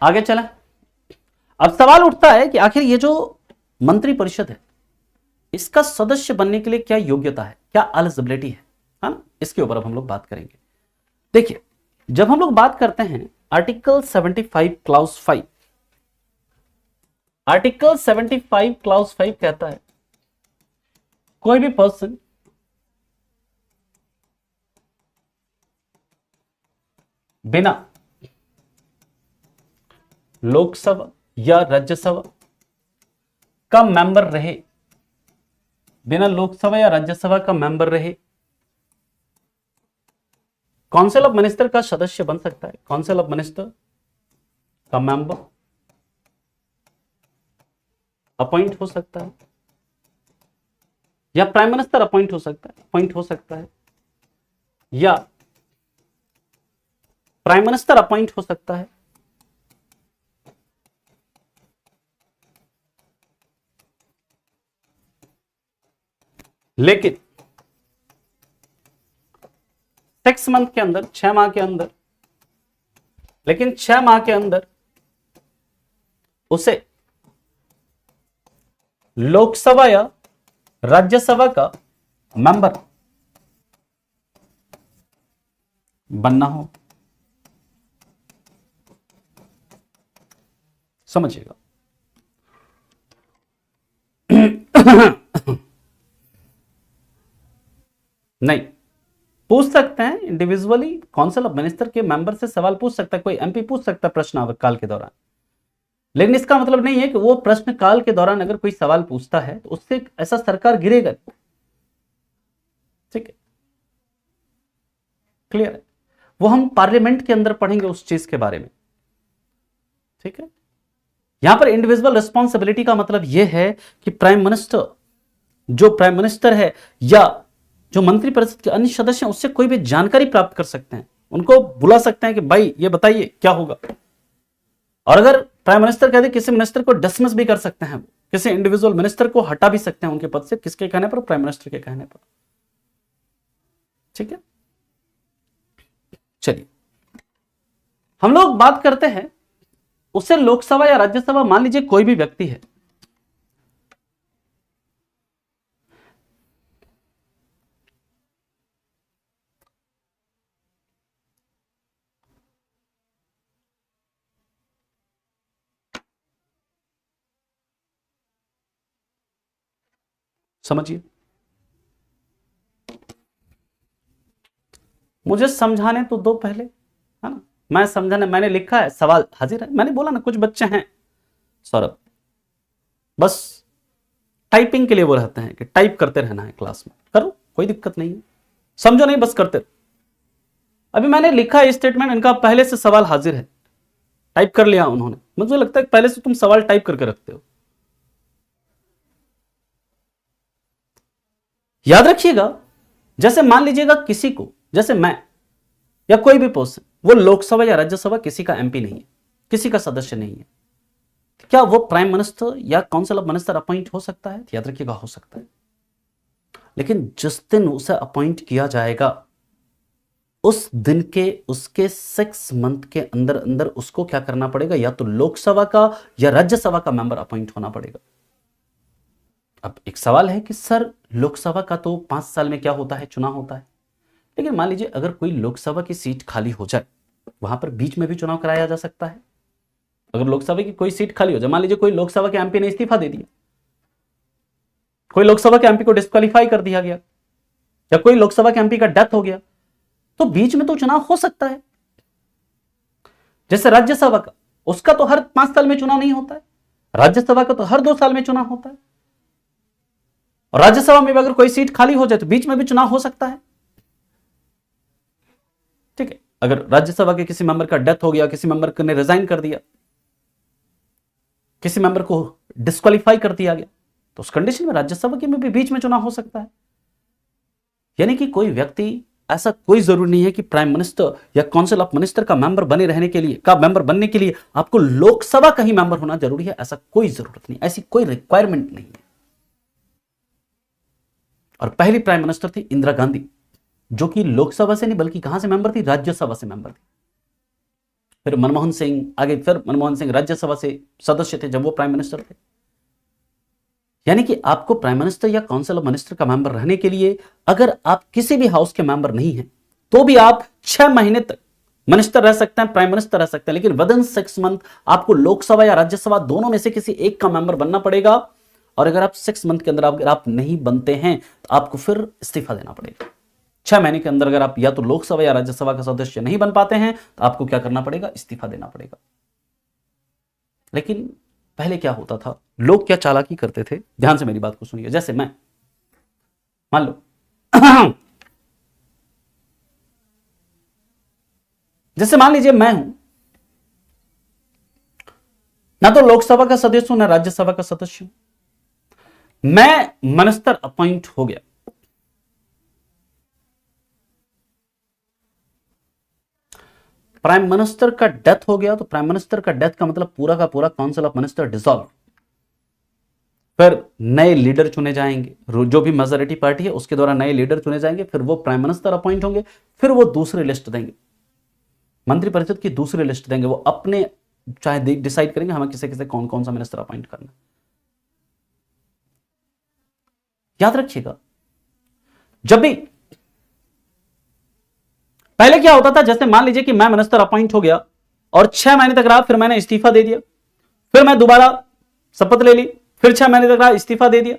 आगे चलें। अब सवाल उठता है कि आखिर ये जो मंत्री परिषद है इसका सदस्य बनने के लिए क्या योग्यता है, क्या एलिजिबिलिटी है ना, इसके ऊपर अब हम लोग बात करेंगे। देखिए, जब हम लोग बात करते हैं आर्टिकल 75 क्लॉज 5, आर्टिकल 75 क्लॉज 5 कहता है कोई भी पर्सन बिना लोकसभा या राज्यसभा का मेंबर रहे, बिना लोकसभा या राज्यसभा का मेंबर रहे, काउंसिल ऑफ मिनिस्टर का सदस्य बन सकता है। काउंसिल ऑफ मिनिस्टर का मेंबर अपॉइंट हो सकता है, या प्राइम मिनिस्टर अपॉइंट हो सकता है, या प्राइम मिनिस्टर अपॉइंट हो सकता है, लेकिन 6 मंथ के अंदर, 6 माह के अंदर, लेकिन 6 माह के अंदर उसे लोकसभा या राज्यसभा का मेंबर बनना हो। समझिएगा। नहीं, पूछ सकते हैं इंडिविजुअली, काउंसिल ऑफ मिनिस्टर के मेंबर से सवाल पूछ सकता है, कोई एमपी पूछ सकता है प्रश्न काल के दौरान, लेकिन इसका मतलब नहीं है कि वो प्रश्न काल के दौरान अगर कोई सवाल पूछता है तो उससे ऐसा सरकार गिरेगा। ठीक है, क्लियर है। वो हम पार्लियामेंट के अंदर पढ़ेंगे उस चीज के बारे में। ठीक है, यहां पर इंडिविजुअल रिस्पॉन्सिबिलिटी का मतलब यह है कि प्राइम मिनिस्टर है या जो मंत्री परिषद के अन्य सदस्य हैं उससे कोई भी जानकारी प्राप्त कर सकते हैं, उनको बुला सकते हैं कि भाई ये बताइए क्या होगा। और अगर प्राइम मिनिस्टर कहते किसी मिनिस्टर को डिसमिस भी कर सकते हैं, किसी इंडिविजुअल मिनिस्टर को हटा भी सकते हैं उनके पद से, किसके कहने पर? प्राइम मिनिस्टर के कहने पर। ठीक है, चलिए हम लोग बात करते हैं उससे लोकसभा या राज्यसभा, मान लीजिए कोई भी व्यक्ति है, समझिए, मुझे समझाने तो दो पहले, है ना। मैं समझाने, मैंने लिखा है, सवाल हाजिर है। मैंने बोला ना कुछ बच्चे हैं सौरभ, बस टाइपिंग के लिए वो रहते हैं कि टाइप करते रहना है क्लास में, करो कोई दिक्कत नहीं है, समझो नहीं बस करते। अभी मैंने लिखा है स्टेटमेंट, इनका पहले से सवाल हाजिर है, टाइप कर लिया उन्होंने। मुझे लगता है पहले से तुम सवाल टाइप करके रखते हो। याद रखिएगा, जैसे मान लीजिएगा किसी को, जैसे मैं या कोई भी पर्सन, वो लोकसभा या राज्यसभा किसी का एमपी नहीं है, किसी का सदस्य नहीं है, क्या वो प्राइम मिनिस्टर या काउंसिल ऑफ मिनिस्टर अपॉइंट हो सकता है? याद रखिएगा, हो सकता है। लेकिन जिस दिन उसे अपॉइंट किया जाएगा उस दिन के उसके 6 मंथ के अंदर अंदर उसको क्या करना पड़ेगा? या तो लोकसभा का या राज्यसभा का मेंबर अपॉइंट होना पड़ेगा। अब एक सवाल है कि सर लोकसभा का तो 5 साल में क्या होता है? चुनाव होता है। लेकिन मान लीजिए अगर कोई लोकसभा की सीट खाली हो जाए, वहां पर बीच में भी चुनाव कराया जा सकता है। अगर लोकसभा की कोई सीट खाली हो जाए, मान लीजिए कोई लोकसभा के एमपी ने इस्तीफा दे दिया, कोई लोकसभा के एमपी को डिस्क्वालीफाई कर दिया गया, या कोई लोकसभा के एमपी का डेथ हो गया, तो बीच में तो चुनाव हो सकता है। जैसे राज्यसभा का, उसका तो हर 5 साल में चुनाव नहीं होता है, राज्यसभा का तो हर 2 साल में चुनाव होता है। और राज्यसभा में भी अगर कोई सीट खाली हो जाए तो बीच में भी चुनाव हो सकता है। ठीक है, अगर राज्यसभा के किसी मेंबर का डेथ हो गया, किसी मेंबर ने रिजाइन कर दिया, किसी मेंबर को डिस्क्वालीफाई कर दिया गया, तो उस कंडीशन में राज्यसभा के में भी बीच में चुनाव हो सकता है। यानी कि कोई व्यक्ति, ऐसा कोई जरूरी नहीं है कि प्राइम मिनिस्टर या काउंसिल ऑफ मिनिस्टर का मेंबर बने रहने के लिए, मेंबर बनने के लिए आपको लोकसभा का ही मेंबर होना जरूरी है, ऐसा कोई जरूरत नहीं, ऐसी कोई रिक्वायरमेंट नहीं है। और पहली प्राइम मिनिस्टर थी इंदिरा गांधी, जो कि लोकसभा से नहीं बल्कि कहां से मेंबर थी? राज्यसभा से मेंबर थी। फिर मनमोहन सिंह आगे, फिर मनमोहन सिंह राज्यसभा से सदस्य थे जब वो प्राइम मिनिस्टर थे। यानी कि आपको प्राइम मिनिस्टर या काउंसिल ऑफ मिनिस्टर का मेंबर रहने के लिए, अगर आप किसी भी हाउस के मेंबर नहीं हैं तो भी आप 6 महीने तक मिनिस्टर रह सकते हैं, प्राइम मिनिस्टर रह सकते हैं। लेकिन विदिन 6 मंथ आपको लोकसभा या राज्यसभा दोनों में से किसी एक का मेंबर बनना पड़ेगा। और अगर आप 6 मंथ के अंदर अगर आप नहीं बनते हैं तो आपको फिर इस्तीफा देना पड़ेगा। 6 महीने के अंदर अगर आप या तो लोकसभा या राज्यसभा का सदस्य नहीं बन पाते हैं तो आपको क्या करना पड़ेगा? इस्तीफा देना पड़ेगा। लेकिन पहले क्या होता था, लोग क्या चालाकी करते थे, ध्यान से मेरी बात को सुनिए। जैसे मैं, मान लो जैसे मान लीजिए मैं हूं, ना तो लोकसभा का सदस्य हूं ना राज्यसभा का सदस्य हूं, मैं मिनिस्टर अपॉइंट हो गया। प्राइम मिनिस्टर का डेथ हो गया तो प्राइम मिनिस्टर का डेथ का मतलब पूरा का पूरा काउंसिल ऑफ मिनिस्टर डिसॉल्व, फिर नए लीडर चुने जाएंगे, जो भी मेजोरिटी पार्टी है उसके द्वारा नए लीडर चुने जाएंगे, फिर वो प्राइम मिनिस्टर अपॉइंट होंगे, फिर वो दूसरी लिस्ट देंगे, मंत्रिपरिषद की दूसरी लिस्ट देंगे, वो अपने चाहे डिसाइड करेंगे हमें किसे किसे कौन कौन सा मिनिस्टर अपॉइंट करना। याद रखिएगा, जब भी पहले क्या होता था, जैसे मान लीजिए कि मैं मिनिस्टर अपॉइंट हो गया और 6 महीने तक रहा, फिर मैंने इस्तीफा दे दिया, फिर मैं दोबारा शपथ ले ली, फिर 6 महीने तक रहा, इस्तीफा दे दिया,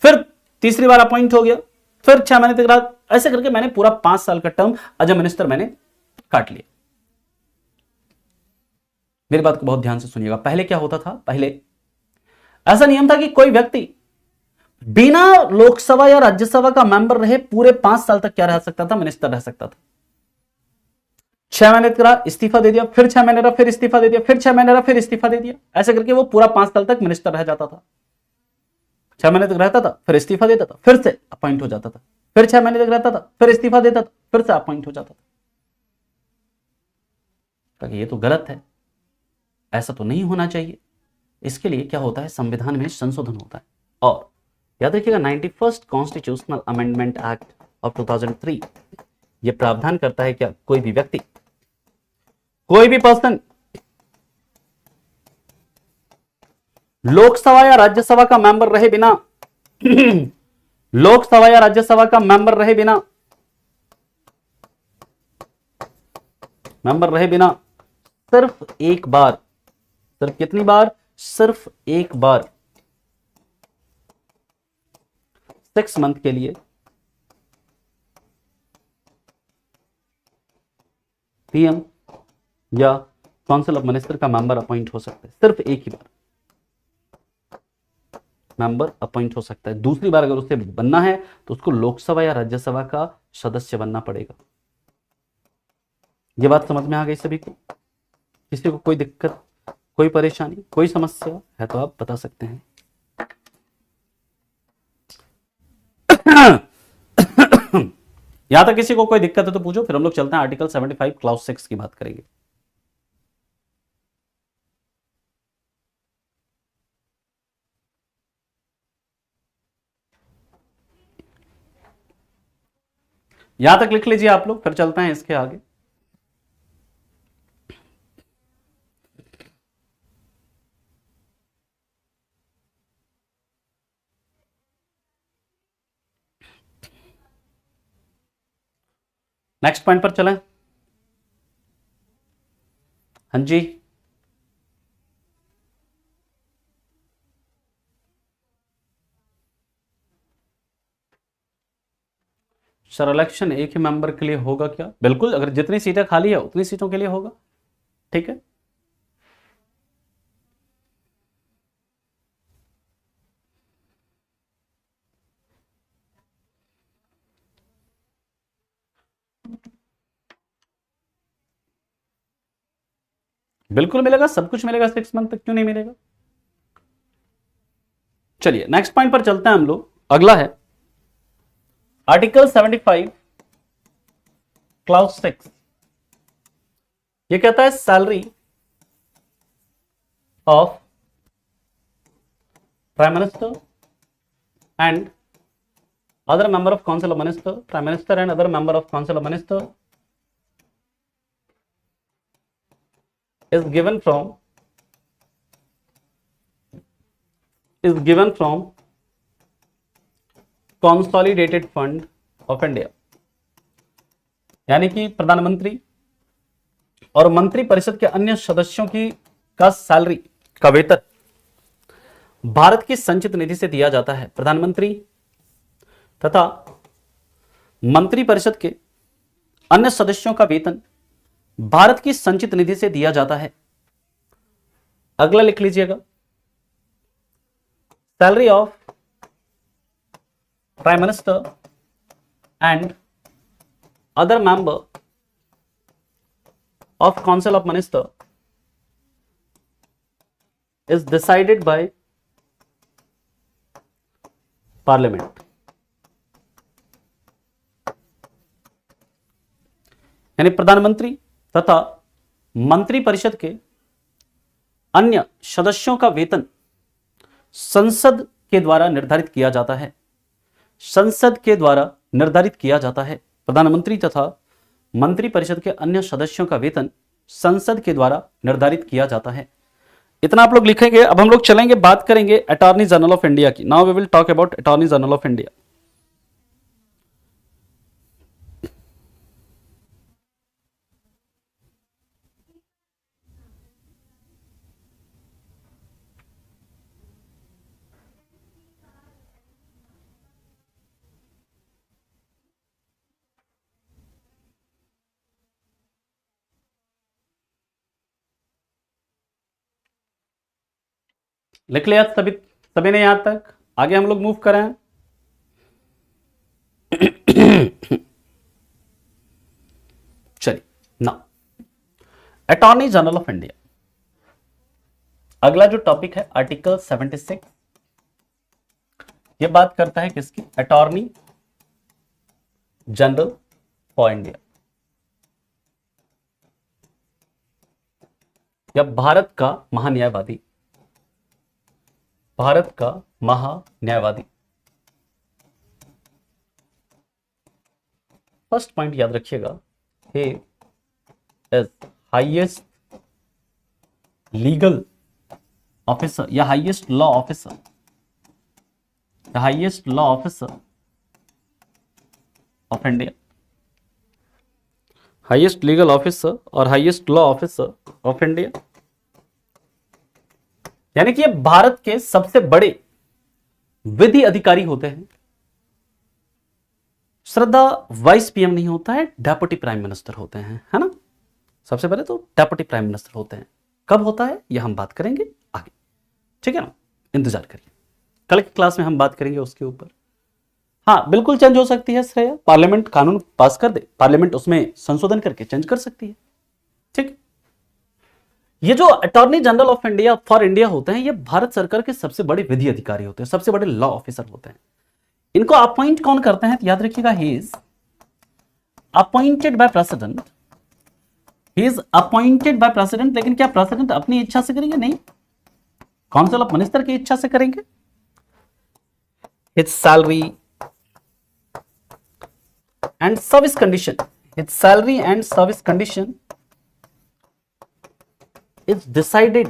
फिर तीसरी बार अपॉइंट हो गया, फिर 6 महीने तक रहा, ऐसे करके मैंने पूरा 5 साल का टर्म एज ए मिनिस्टर मैंने काट लिया। मेरी बात को बहुत ध्यान से सुनिएगा। पहले क्या होता था, पहले ऐसा नियम था कि कोई व्यक्ति बिना लोकसभा या राज्यसभा का मेंबर रहे पूरे 5 साल तक क्या रह सकता था, मिनिस्टर रह सकता था। 6 महीने तक रहा, इस्तीफा दे दिया, फिर 6 महीने रहा, फिर इस्तीफा दे दिया, फिर 6 महीने रहा, फिर इस्तीफा दे दिया, ऐसे करके वो पूरा 5 साल तक मिनिस्टर रह जाता था। 6 महीने तक रहता था, फिर इस्तीफा देता था, फिर से अपॉइंट हो जाता था, फिर 6 महीने तक रहता था, फिर इस्तीफा देता था, फिर से अपॉइंट हो जाता था। ये तो गलत है, ऐसा तो नहीं होना चाहिए। इसके लिए क्या होता है, संविधान में संशोधन होता है। और याद रखिएगा 91st constitutional amendment act of 2003 ये प्रावधान करता है क्या, कोई भी व्यक्ति, कोई भी पर्सन लोकसभा या राज्यसभा का मेंबर रहे बिना लोकसभा या राज्यसभा का मेंबर रहे बिना सिर्फ एक बार, सिर्फ कितनी बार, सिर्फ एक बार 6 मंथ के लिए पीएम या काउंसिल ऑफ मिनिस्टर का मेंबर अपॉइंट हो सकता है। सिर्फ एक ही बार मेंबर अपॉइंट हो सकता है। दूसरी बार अगर उसे बनना है तो उसको लोकसभा या राज्यसभा का सदस्य बनना पड़ेगा। यह बात समझ में आ गई सभी को? किसी को कोई दिक्कत, कोई परेशानी, कोई समस्या है तो आप बता सकते हैं। यहां तक किसी को कोई दिक्कत है तो पूछो, फिर हम लोग चलते हैं आर्टिकल 75 क्लॉज 6 की बात करेंगे। यहां तक लिख लीजिए आप लोग, फिर चलते हैं इसके आगे। नेक्स्ट पॉइंट पर चलें। हाँ जी, सर इलेक्शन एक ही मेंबर के लिए होगा क्या? बिल्कुल, अगर जितनी सीटें खाली है उतनी सीटों के लिए होगा। ठीक है, बिल्कुल मिलेगा, सब कुछ मिलेगा 6 मंथ तक, क्यों नहीं मिलेगा। चलिए नेक्स्ट पॉइंट पर चलते हैं हम लोग। अगला है आर्टिकल 75 क्लॉज 6। ये कहता है salary of prime minister and other member of council of minister, prime minister and other member of council of minister is given from consolidated fund of India। यानी कि प्रधानमंत्री और मंत्री परिषद के अन्य सदस्यों की का सैलरी का वेतन भारत की संचित निधि से दिया जाता है। प्रधानमंत्री तथा मंत्री परिषद के अन्य सदस्यों का वेतन भारत की संचित निधि से दिया जाता है। अगला लिख लीजिएगा, salary of prime minister and other member of council of minister is decided by parliament. यानी प्रधानमंत्री तथा मंत्री परिषद के अन्य सदस्यों का वेतन संसद के द्वारा निर्धारित किया जाता है। संसद के द्वारा निर्धारित किया जाता है। प्रधानमंत्री तथा मंत्री परिषद के अन्य सदस्यों का वेतन संसद के द्वारा निर्धारित किया जाता है। इतना आप लोग लिखेंगे। अब हम लोग चलेंगे, बात करेंगे अटॉर्नी जनरल ऑफ इंडिया की। Now we will talk about attorney general of India. लिख लिया सभी ने यहां तक? आगे हम लोग मूव करें। चलिए ना, अटॉर्नी जनरल ऑफ इंडिया, अगला जो टॉपिक है आर्टिकल 76, ये बात करता है किसकी? अटॉर्नी जनरल फॉर इंडिया, या भारत का महान्यायवादी, भारत का महान्यायवादी। फर्स्ट पॉइंट याद रखिएगा, he is highest legal officer या highest law officer, highest law officer of India, highest legal officer और highest law officer of India. यानी कि ये भारत के सबसे बड़े विधि अधिकारी होते हैं। श्रद्धा वाइस पीएम नहीं होता है, डेप्यूटी प्राइम मिनिस्टर होते हैं, है ना। सबसे पहले तो डेप्यूटी प्राइम मिनिस्टर होते हैं। कब होता है यह हम बात करेंगे आगे, ठीक है ना, इंतजार करिए, कल की क्लास में हम बात करेंगे उसके ऊपर। हाँ बिल्कुल चेंज हो सकती है श्रेया, पार्लियामेंट कानून पास कर दे, पार्लियामेंट उसमें संशोधन करके चेंज कर सकती है, ठीक। ये जो attorney general of India for India होते हैं, ये भारत सरकार के सबसे बड़े विधि अधिकारी होते हैं, सबसे बड़े लॉ ऑफिसर होते हैं। इनको अपॉइंट कौन करते हैं? तो याद रखिएगा, he is appointed by president, he is appointed by president. लेकिन क्या प्रेसिडेंट अपनी इच्छा से करेंगे? नहीं, काउंसिल ऑफ मिनिस्टर की इच्छा से करेंगे। His salary and service condition, his salary and service condition is decided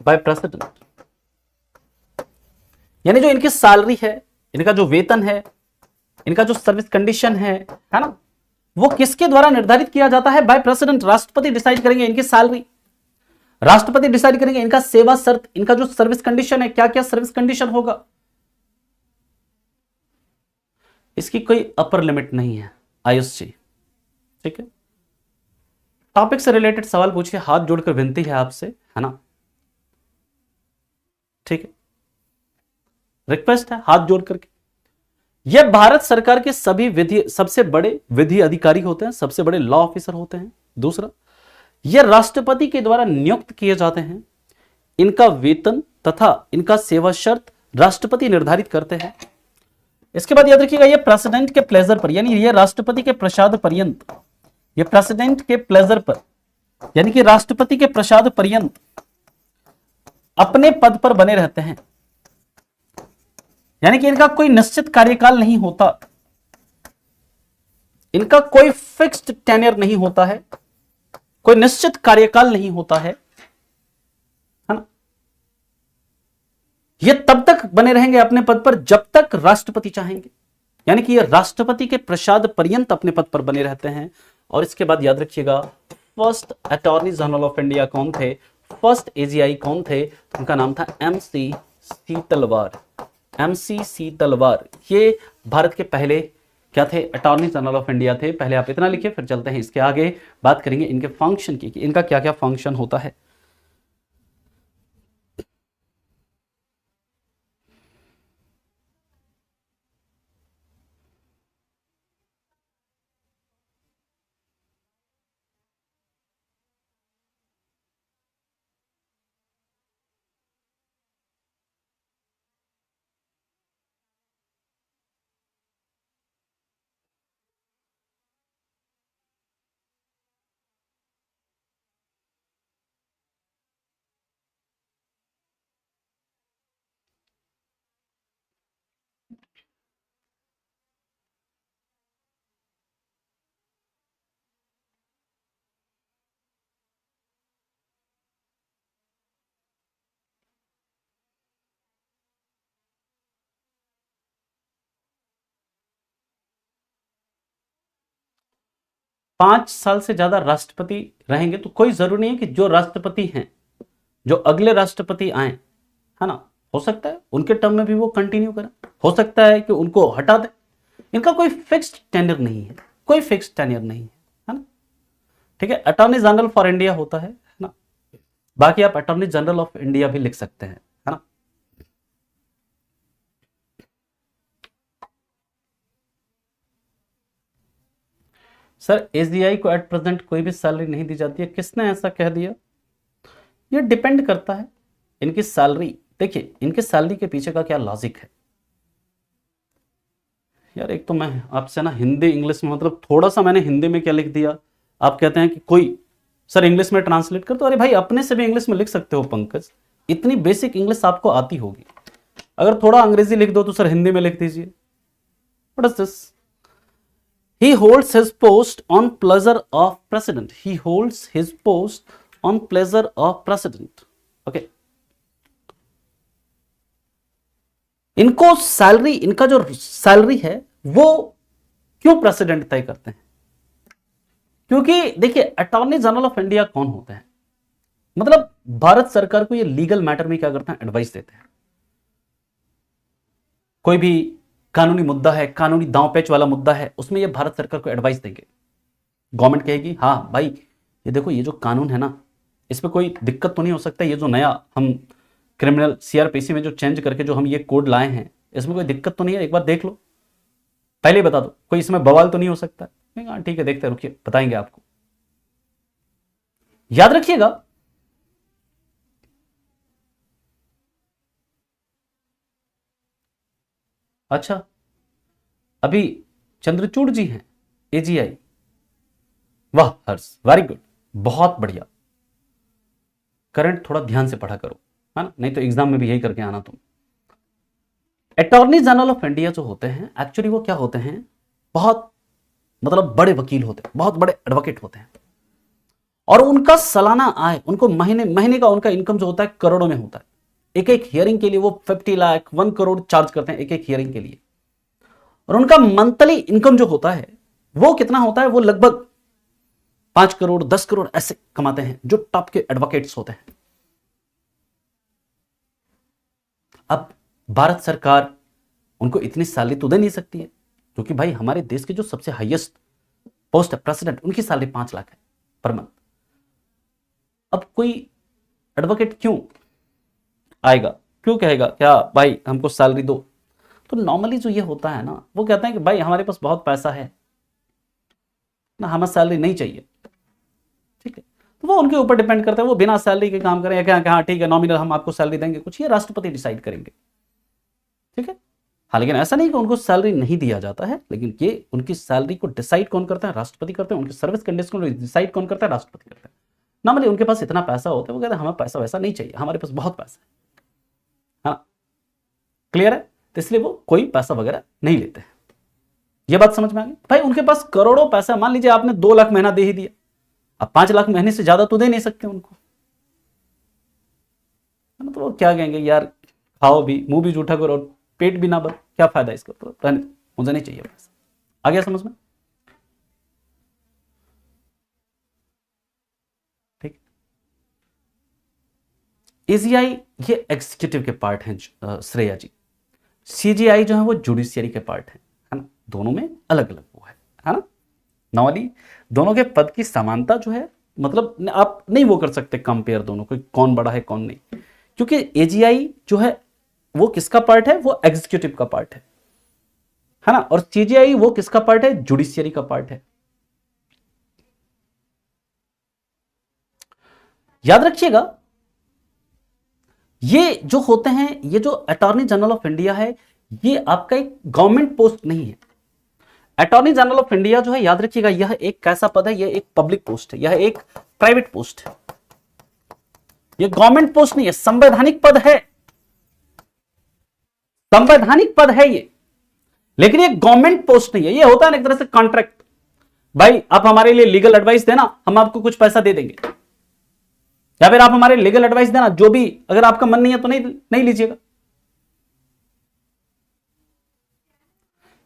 by president. यानी जो इनकी सैलरी है, इनका जो वेतन है, इनका जो सर्विस कंडीशन है ना, वो किसके द्वारा निर्धारित किया जाता है? By president. राष्ट्रपति डिसाइड करेंगे इनकी सैलरी, राष्ट्रपति डिसाइड करेंगे इनका सेवा शर्त, इनका जो सर्विस कंडीशन है, क्या क्या सर्विस कंडीशन होगा। इसकी कोई अपर लिमिट नहीं है आयुष जी, ठीक है। टॉपिक से रिलेटेड सवाल पूछिए, हाथ जोड़कर विनती है आपसे, है ना, ठीक है, रिक्वेस्ट है हाथ जोड़ करके। यह भारत सरकार के सभी सबसे बड़े विधि अधिकारी होते हैं, सबसे बड़े लॉ ऑफिसर होते हैं। दूसरा, यह राष्ट्रपति के द्वारा नियुक्त किए जाते हैं, इनका वेतन तथा इनका सेवा शर्त राष्ट्रपति निर्धारित करते हैं। इसके बाद याद रखिएगा, यह प्रेसिडेंट के प्लेजर पर, यानी यह राष्ट्रपति के प्रसाद पर्यंत, यह प्रेसिडेंट के प्लेजर पर, यानी कि राष्ट्रपति के प्रसाद पर्यंत अपने पद पर बने रहते हैं। यानी कि इनका कोई निश्चित कार्यकाल नहीं होता, इनका कोई फिक्स्ड टेन्योर नहीं होता है, कोई निश्चित कार्यकाल नहीं होता है ना। ये तब तक बने रहेंगे अपने पद पर जब तक राष्ट्रपति चाहेंगे। यानी कि ये राष्ट्रपति के प्रसाद पर्यंत अपने पद पर बने रहते हैं। और इसके बाद याद रखिएगा, first attorney general of India कौन थे? फर्स्ट एजीआई कौन थे? उनका नाम था एमसी सीतलवार। एमसी सीतलवार, ये भारत के पहले क्या थे? अटॉर्नी जनरल ऑफ इंडिया थे। पहले आप इतना लिखिए, फिर चलते हैं इसके आगे, बात करेंगे इनके फंक्शन की, कि इनका क्या क्या फंक्शन होता है। पांच साल से ज्यादा राष्ट्रपति रहेंगे तो कोई जरूरी नहीं है कि जो राष्ट्रपति हैं, जो अगले राष्ट्रपति आए, है ना, हो सकता है उनके टर्म में भी वो कंटिन्यू करें, हो सकता है कि उनको हटा दें। इनका कोई फिक्स्ड टेन्योर नहीं है, कोई फिक्स्ड टेन्योर नहीं है ना, ठीक है। अटॉर्नी जनरल फॉर इंडिया होता है ना, बाकी आप अटॉर्नी जनरल ऑफ इंडिया भी लिख सकते हैं, सर एसबीआई को एट प्रेजेंट कोई भी सैलरी नहीं दी जाती है, किसने ऐसा कह दिया? ये डिपेंड करता है इनकी सैलरी। देखिए इनके सैलरी के पीछे का क्या लॉजिक है यार। एक तो मैं आपसे ना हिंदी इंग्लिश में मतलब थोड़ा सा मैंने हिंदी में क्या लिख दिया, आप कहते हैं कि कोई सर इंग्लिश में ट्रांसलेट कर दो। अरे भाई अपने से भी इंग्लिश में लिख सकते हो पंकज, इतनी बेसिक इंग्लिश आपको आती होगी। अगर थोड़ा अंग्रेजी लिख दो तो सर हिंदी में लिख दीजिए। What is this? He holds his post on pleasure of president. He holds his post on pleasure of president. Okay. इनको सैलरी, इनका जो सैलरी है वो क्यों प्रेसिडेंट तय करते हैं? क्योंकि देखिए अटॉर्नी जनरल ऑफ इंडिया कौन होते हैं? मतलब भारत सरकार को ये लीगल मैटर में क्या करते हैं? एडवाइस देते हैं। कोई भी कानूनी मुद्दा है, कानूनी दांव पेच वाला मुद्दा है, उसमें ये भारत सरकार को एडवाइस देंगे। गवर्नमेंट कहेगी हाँ भाई ये देखो ये जो कानून है ना इसमें कोई दिक्कत तो नहीं हो सकता, ये जो नया हम क्रिमिनल सीआरपीसी में जो चेंज करके जो हम ये कोड लाए हैं इसमें कोई दिक्कत तो नहीं है, एक बार देख लो, पहले बता दो, कोई इसमें बवाल तो नहीं हो सकता? हाँ ठीक है देखते हैं, रुकिए बताएंगे आपको। याद रखिएगा अच्छा अभी चंद्रचूड़ जी हैं एजीआई, वाह हर्ष वेरी गुड, बहुत बढ़िया। करंट थोड़ा ध्यान से पढ़ा करो है ना, नहीं तो एग्जाम में भी यही करके आना तुम। अटॉर्नी जनरल ऑफ इंडिया जो होते हैं एक्चुअली वो क्या होते हैं? बहुत मतलब बड़े वकील होते हैं, बहुत बड़े एडवोकेट होते हैं, और उनका सालाना आय, उनको महीने महीने का उनका इनकम जो होता है करोड़ों में होता है। एक एक हियरिंग के लिए वो 50 लाख 1 करोड़ चार्ज करते हैं एक एक हियरिंग के लिए। और उनका मंथली इनकम जो होता है वो कितना होता है? वो लगभग 5 करोड़ 10 करोड़ ऐसे कमाते हैं जो टॉप के एडवोकेट्स होते हैं। अब भारत सरकार उनको इतनी सैलरी तो दे नहीं सकती है, क्योंकि भाई हमारे देश के जो सबसे हाईएस्ट पोस्ट है प्रेसिडेंट, उनकी सैलरी 5 लाख है पर मंथ। अब कोई एडवोकेट क्यों आएगा, क्यों कहेगा क्या भाई हमको सैलरी दो? तो नॉर्मली जो ये होता है ना वो कहते हैं कि भाई हमारे पास बहुत पैसा है ना, हमें सैलरी नहीं चाहिए। ठीक है, तो वो उनके ऊपर डिपेंड करता है, वो बिना सैलरी के काम करें या क्या हाँ ठीक है नॉमिनल हम आपको सैलरी देंगे, कुछ ये राष्ट्रपति डिसाइड करेंगे। ठीक है, हाँ लेकिन ऐसा नहीं कि उनको सैलरी नहीं दिया जाता है, लेकिन ये उनकी सैलरी को डिसाइड कौन करता है? राष्ट्रपति करते हैं। उनकी सर्विस कंडीशन को डिसाइड कौन करता है? राष्ट्रपति करते हैं। नॉर्मली उनके पास इतना पैसा होता है, वो कहते हैं हमें पैसा वैसा नहीं चाहिए, हमारे पास बहुत पैसा है। हाँ क्लियर है, तो इसलिए वो कोई पैसा वगैरह नहीं लेते हैं। ये बात समझ में आ गई? भाई उनके पास करोड़ों पैसा, मान लीजिए आपने 2 लाख महीना दे ही दिया, अब 5 लाख महीने से ज्यादा तो दे नहीं सकते उनको, तो वो क्या कहेंगे यार खाओ भी, मुंह भी जूठा करो, पेट भी ना भर, क्या फायदा इसका? तो मुझे नहीं चाहिए पैसा। आ गया समझ में? ठीक, एजीआई ये एग्जीक्यूटिव के पार्ट हैं श्रेया जी, सीजीआई जो है वो जुडिशियरी के पार्ट है ना, दोनों में अलग अलग वो है ना। नॉर्मली दोनों के पद की समानता जो है मतलब आप नहीं वो कर सकते कंपेयर दोनों को, कौन बड़ा है कौन नहीं, क्योंकि एजीआई जो है वो किसका पार्ट है? वो एग्जीक्यूटिव का पार्ट है ना, और सीजीआई वो किसका पार्ट है? जुडिशियरी का पार्ट है। याद रखिएगा ये जो होते हैं, ये जो अटॉर्नी जनरल ऑफ इंडिया है ये आपका एक गवर्नमेंट पोस्ट नहीं है। अटॉर्नी जनरल ऑफ इंडिया जो है याद रखिएगा यह एक कैसा पद है? यह एक पब्लिक पोस्ट है, यह एक प्राइवेट पोस्ट है, यह गवर्नमेंट पोस्ट नहीं है, संवैधानिक पद है, संवैधानिक पद है ये, लेकिन ये गवर्नमेंट पोस्ट नहीं है। ये होता है ना एक तरह से कॉन्ट्रैक्ट, भाई आप हमारे लिए लीगल एडवाइस देना, हम आपको कुछ पैसा दे देंगे, या फिर आप हमारे लीगल एडवाइस देना, जो भी अगर आपका मन नहीं है तो नहीं लीजिएगा।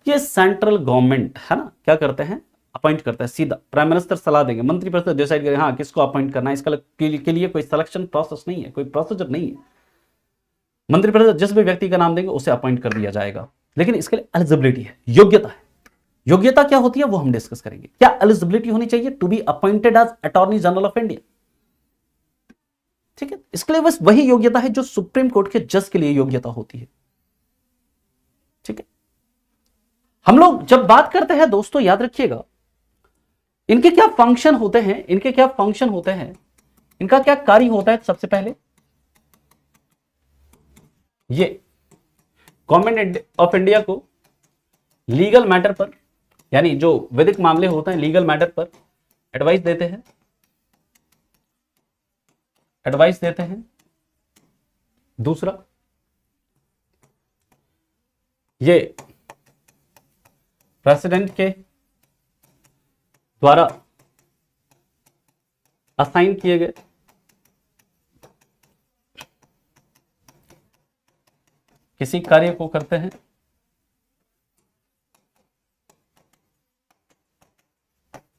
ये सेंट्रल गवर्नमेंट है ना क्या करते हैं? अपॉइंट करता है, सीधा प्राइम मिनिस्टर सलाह देंगे, मंत्रिपरिषद डिसाइड करें हाँ किसको अपॉइंट करना है, इसका के लिए कोई सिलेक्शन प्रोसेस नहीं है, कोई प्रोसीजर नहीं है। मंत्रिपरिषद जिस भी व्यक्ति का नाम देंगे उसे अपॉइंट कर दिया जाएगा, लेकिन इसके लिए एलिजिबिलिटी है, योग्यता है। योग्यता क्या होती है वो हम डिस्कस करेंगे। क्या एलिजिबिलिटी होनी चाहिए to be appointed as attorney general of India? ठीक है, इसके लिए बस वही योग्यता है जो सुप्रीम कोर्ट के जज के लिए योग्यता होती है। ठीक है, हम लोग जब बात करते हैं दोस्तों याद रखिएगा इनके क्या फंक्शन होते हैं, इनके क्या फंक्शन होते हैं, इनका क्या कार्य होता है? सबसे पहले ये गवर्नमेंट ऑफ इंडिया को लीगल मैटर पर, यानी जो वैदिक मामले होते हैं लीगल मैटर पर एडवाइस देते हैं, एडवाइस देते हैं। दूसरा, ये प्रेसिडेंट के द्वारा असाइन किए गए किसी कार्य को करते हैं।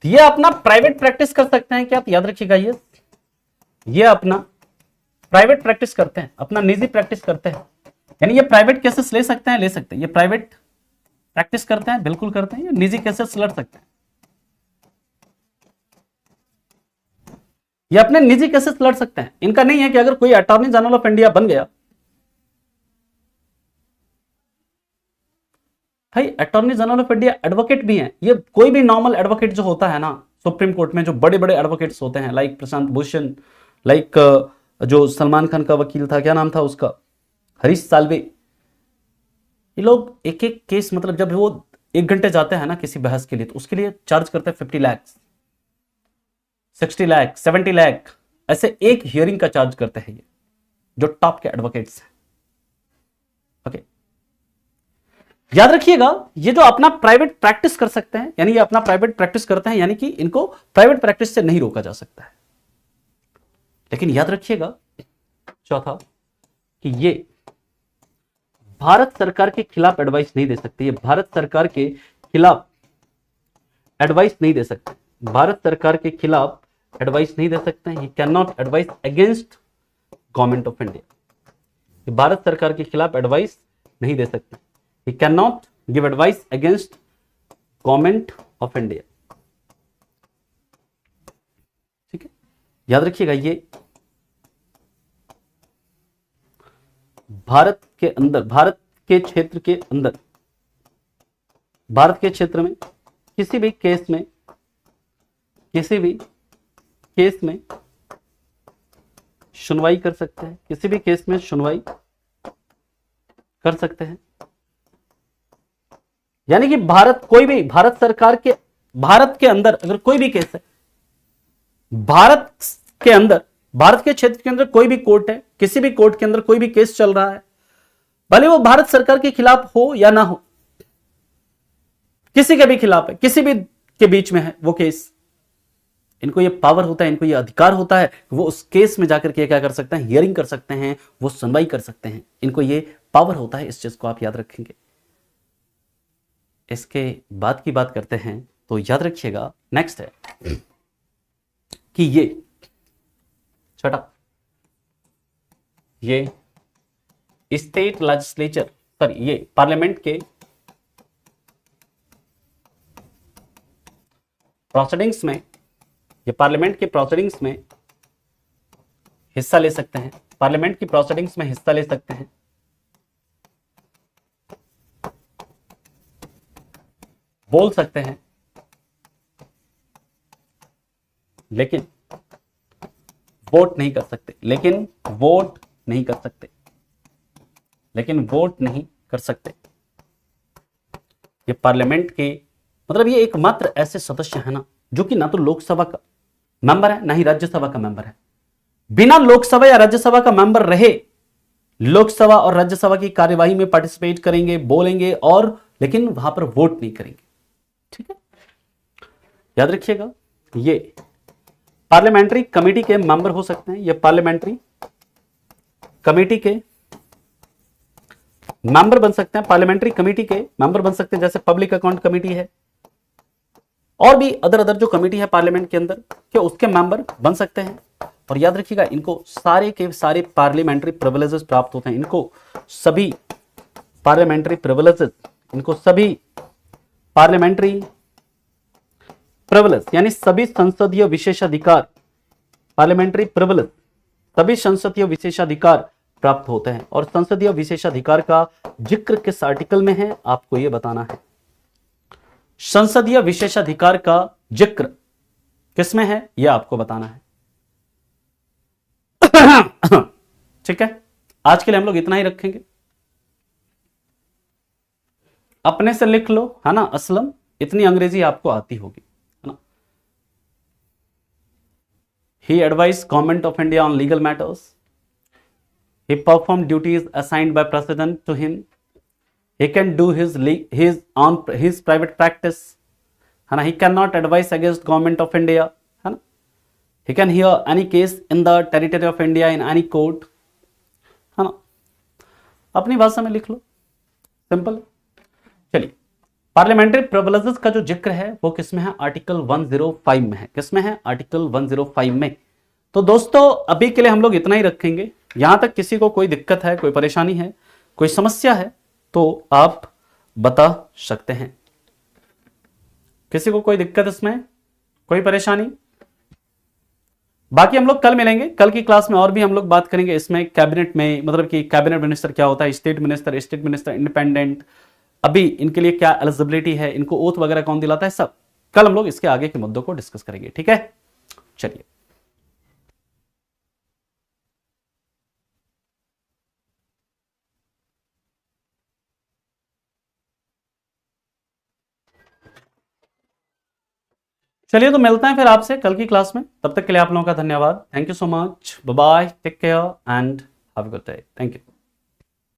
ये अपना प्राइवेट प्रैक्टिस कर सकते हैं क्या? आप याद रखिएगा, ये अपना प्राइवेट प्रैक्टिस करते हैं, अपना निजी प्रैक्टिस करते हैं, यानी ये प्राइवेट केसेस ले सकते हैं, ले सकते हैं। ये प्राइवेट प्रैक्टिस करते हैं, बिल्कुल करते हैं। ये निजी केसेस लड़ सकते हैं, ये अपने निजी केसेस लड़ सकते हैं। इनका नहीं है कि अगर कोई अटॉर्नी जनरल ऑफ इंडिया बन गया, भाई attorney general of India advocate भी हैं। ये कोई भी नॉर्मल एडवोकेट जो होता है ना सुप्रीम कोर्ट में, जो बड़े बड़े एडवोकेट्स होते हैं, लाइक प्रशांत भूषण, लाइक जो सलमान खान का वकील था, क्या नाम था उसका, हरीश साल्वे, ये लोग एक एक केस, मतलब जब वो 1 घंटे जाते हैं ना किसी बहस के लिए, तो उसके लिए चार्ज करते हैं 50 लाख, 60 लाख, 70 लाख, ऐसे एक हियरिंग का चार्ज करते हैं ये जो टॉप के एडवोकेट्स हैं। ओके, याद रखिएगा, ये जो अपना प्राइवेट प्रैक्टिस कर सकते हैं, यानी ये अपना प्राइवेट प्रैक्टिस करते हैं, यानी कि इनको प्राइवेट प्रैक्टिस से नहीं रोका जा सकता है। लेकिन याद रखिएगा चौथा, कि ये भारत सरकार के खिलाफ एडवाइस नहीं दे सकते। ये भारत सरकार के खिलाफ एडवाइस नहीं दे सकते, भारत सरकार के खिलाफ एडवाइस नहीं दे सकते हैं। He can not advice against government of India. ये भारत सरकार के खिलाफ एडवाइस नहीं दे सकते। He cannot give advice against government of India। ठीक है, याद रखिएगा, ये भारत के अंदर, भारत के क्षेत्र के अंदर, भारत के क्षेत्र में किसी भी केस में, किसी भी केस में सुनवाई कर सकते हैं, किसी भी केस में सुनवाई कर सकते हैं। यानी कि भारत, कोई भी भारत सरकार के, भारत के अंदर अगर कोई भी केस है, भारत के अंदर, भारत के क्षेत्र के अंदर कोई भी कोर्ट है, किसी भी कोर्ट के अंदर कोई भी केस चल रहा है, भले वो भारत सरकार के खिलाफ हो या ना हो, किसी के भी खिलाफ है, किसी भी के बीच में है वो केस, इनको ये पावर होता है, इनको ये अधिकार होता है, वो उस केस में जाकर के क्या कर सकते हैं, हियरिंग कर सकते हैं, वो सुनवाई कर सकते हैं। इनको ये पावर होता है, इस चीज को आप याद रखेंगे। इसके बाद की बात करते हैं तो याद रखिएगा, नेक्स्ट है कि ये छोटा, ये स्टेट लेजिस्लेचर, सॉरी ये पार्लियामेंट के प्रोसीडिंग्स में, ये पार्लियामेंट के प्रोसीडिंग्स में हिस्सा ले सकते हैं, पार्लियामेंट की प्रोसीडिंग्स में हिस्सा ले सकते हैं। बोल सकते हैं, लेकिन वोट नहीं कर सकते, लेकिन वोट नहीं कर सकते, लेकिन वोट नहीं कर सकते। ये पार्लियामेंट के, मतलब ये एकमात्र ऐसे सदस्य है ना जो कि ना तो लोकसभा का मेंबर है, ना ही राज्यसभा का मेंबर है। बिना लोकसभा या राज्यसभा का मेंबर रहे लोकसभा और राज्यसभा की कार्यवाही में पार्टिसिपेट करेंगे, बोलेंगे, और लेकिन वहां पर वोट नहीं करेंगे। ठीक है, याद रखिएगा, ये पार्लियामेंट्री कमेटी के मेंबर हो सकते हैं, ये पार्लियामेंट्री कमेटी के मेंबर बन सकते हैं, पार्लियामेंट्री कमेटी के मेंबर बन सकते हैं, जैसे पब्लिक अकाउंट कमेटी है और भी अदर जो कमेटी है पार्लियामेंट के अंदर, क्या उसके मेंबर बन सकते हैं। और याद रखिएगा, इनको सारे के सारे पार्लियामेंट्री प्रिविलेजेस प्राप्त होते हैं, इनको सभी पार्लियामेंट्री प्रिविलेजेस, इनको सभी पार्लियामेंट्री प्रिविलेज, यानी सभी संसदीय विशेषाधिकार, पार्लियामेंट्री प्रिविलेज, सभी संसदीय विशेषाधिकार प्राप्त होते हैं। और संसदीय विशेषाधिकार का जिक्र किस आर्टिकल में है आपको यह बताना है। संसदीय विशेषाधिकार का जिक्र किस में है यह आपको बताना है। ठीक है, आज के लिए हम लोग इतना ही रखेंगे। अपने से लिख लो, है ना असलम, इतनी अंग्रेजी आपको आती होगी, है ना। He advise government of India on legal matters, he performed duties assigned by president to him, he can do his private practice, है ना, he cannot advise against government of India, है ना, he can hear any case in the territory of India in any court, है ना, अपनी भाषा में लिख लो, सिंपल। चलिए, पार्लियामेंट्री प्रिविलेजेस का जो जिक्र है वो किसमें है, आर्टिकल 105 में है। किसमें है, आर्टिकल 105 में। तो दोस्तों अभी के लिए हम लोग इतना ही रखेंगे। यहां तक किसी को कोई दिक्कत है, कोई परेशानी है, कोई समस्या है तो आप बता सकते हैं। किसी को कोई दिक्कत, इसमें कोई परेशानी? बाकी हम लोग कल मिलेंगे, कल की क्लास में और भी हम लोग बात करेंगे इसमें कैबिनेट में, मतलब कि कैबिनेट मिनिस्टर क्या होता है, स्टेट मिनिस्टर इंडिपेंडेंट, अभी इनके लिए क्या एलिजिबिलिटी है, इनको ओथ वगैरह कौन दिलाता है, सब कल हम लोग इसके आगे के मुद्दों को डिस्कस करेंगे। ठीक है, चलिए। चलिए तो मिलते हैं फिर आपसे कल की क्लास में। तब तक के लिए आप लोगों का धन्यवाद। Thank you so much, bye bye, take care and have a good day. Thank you.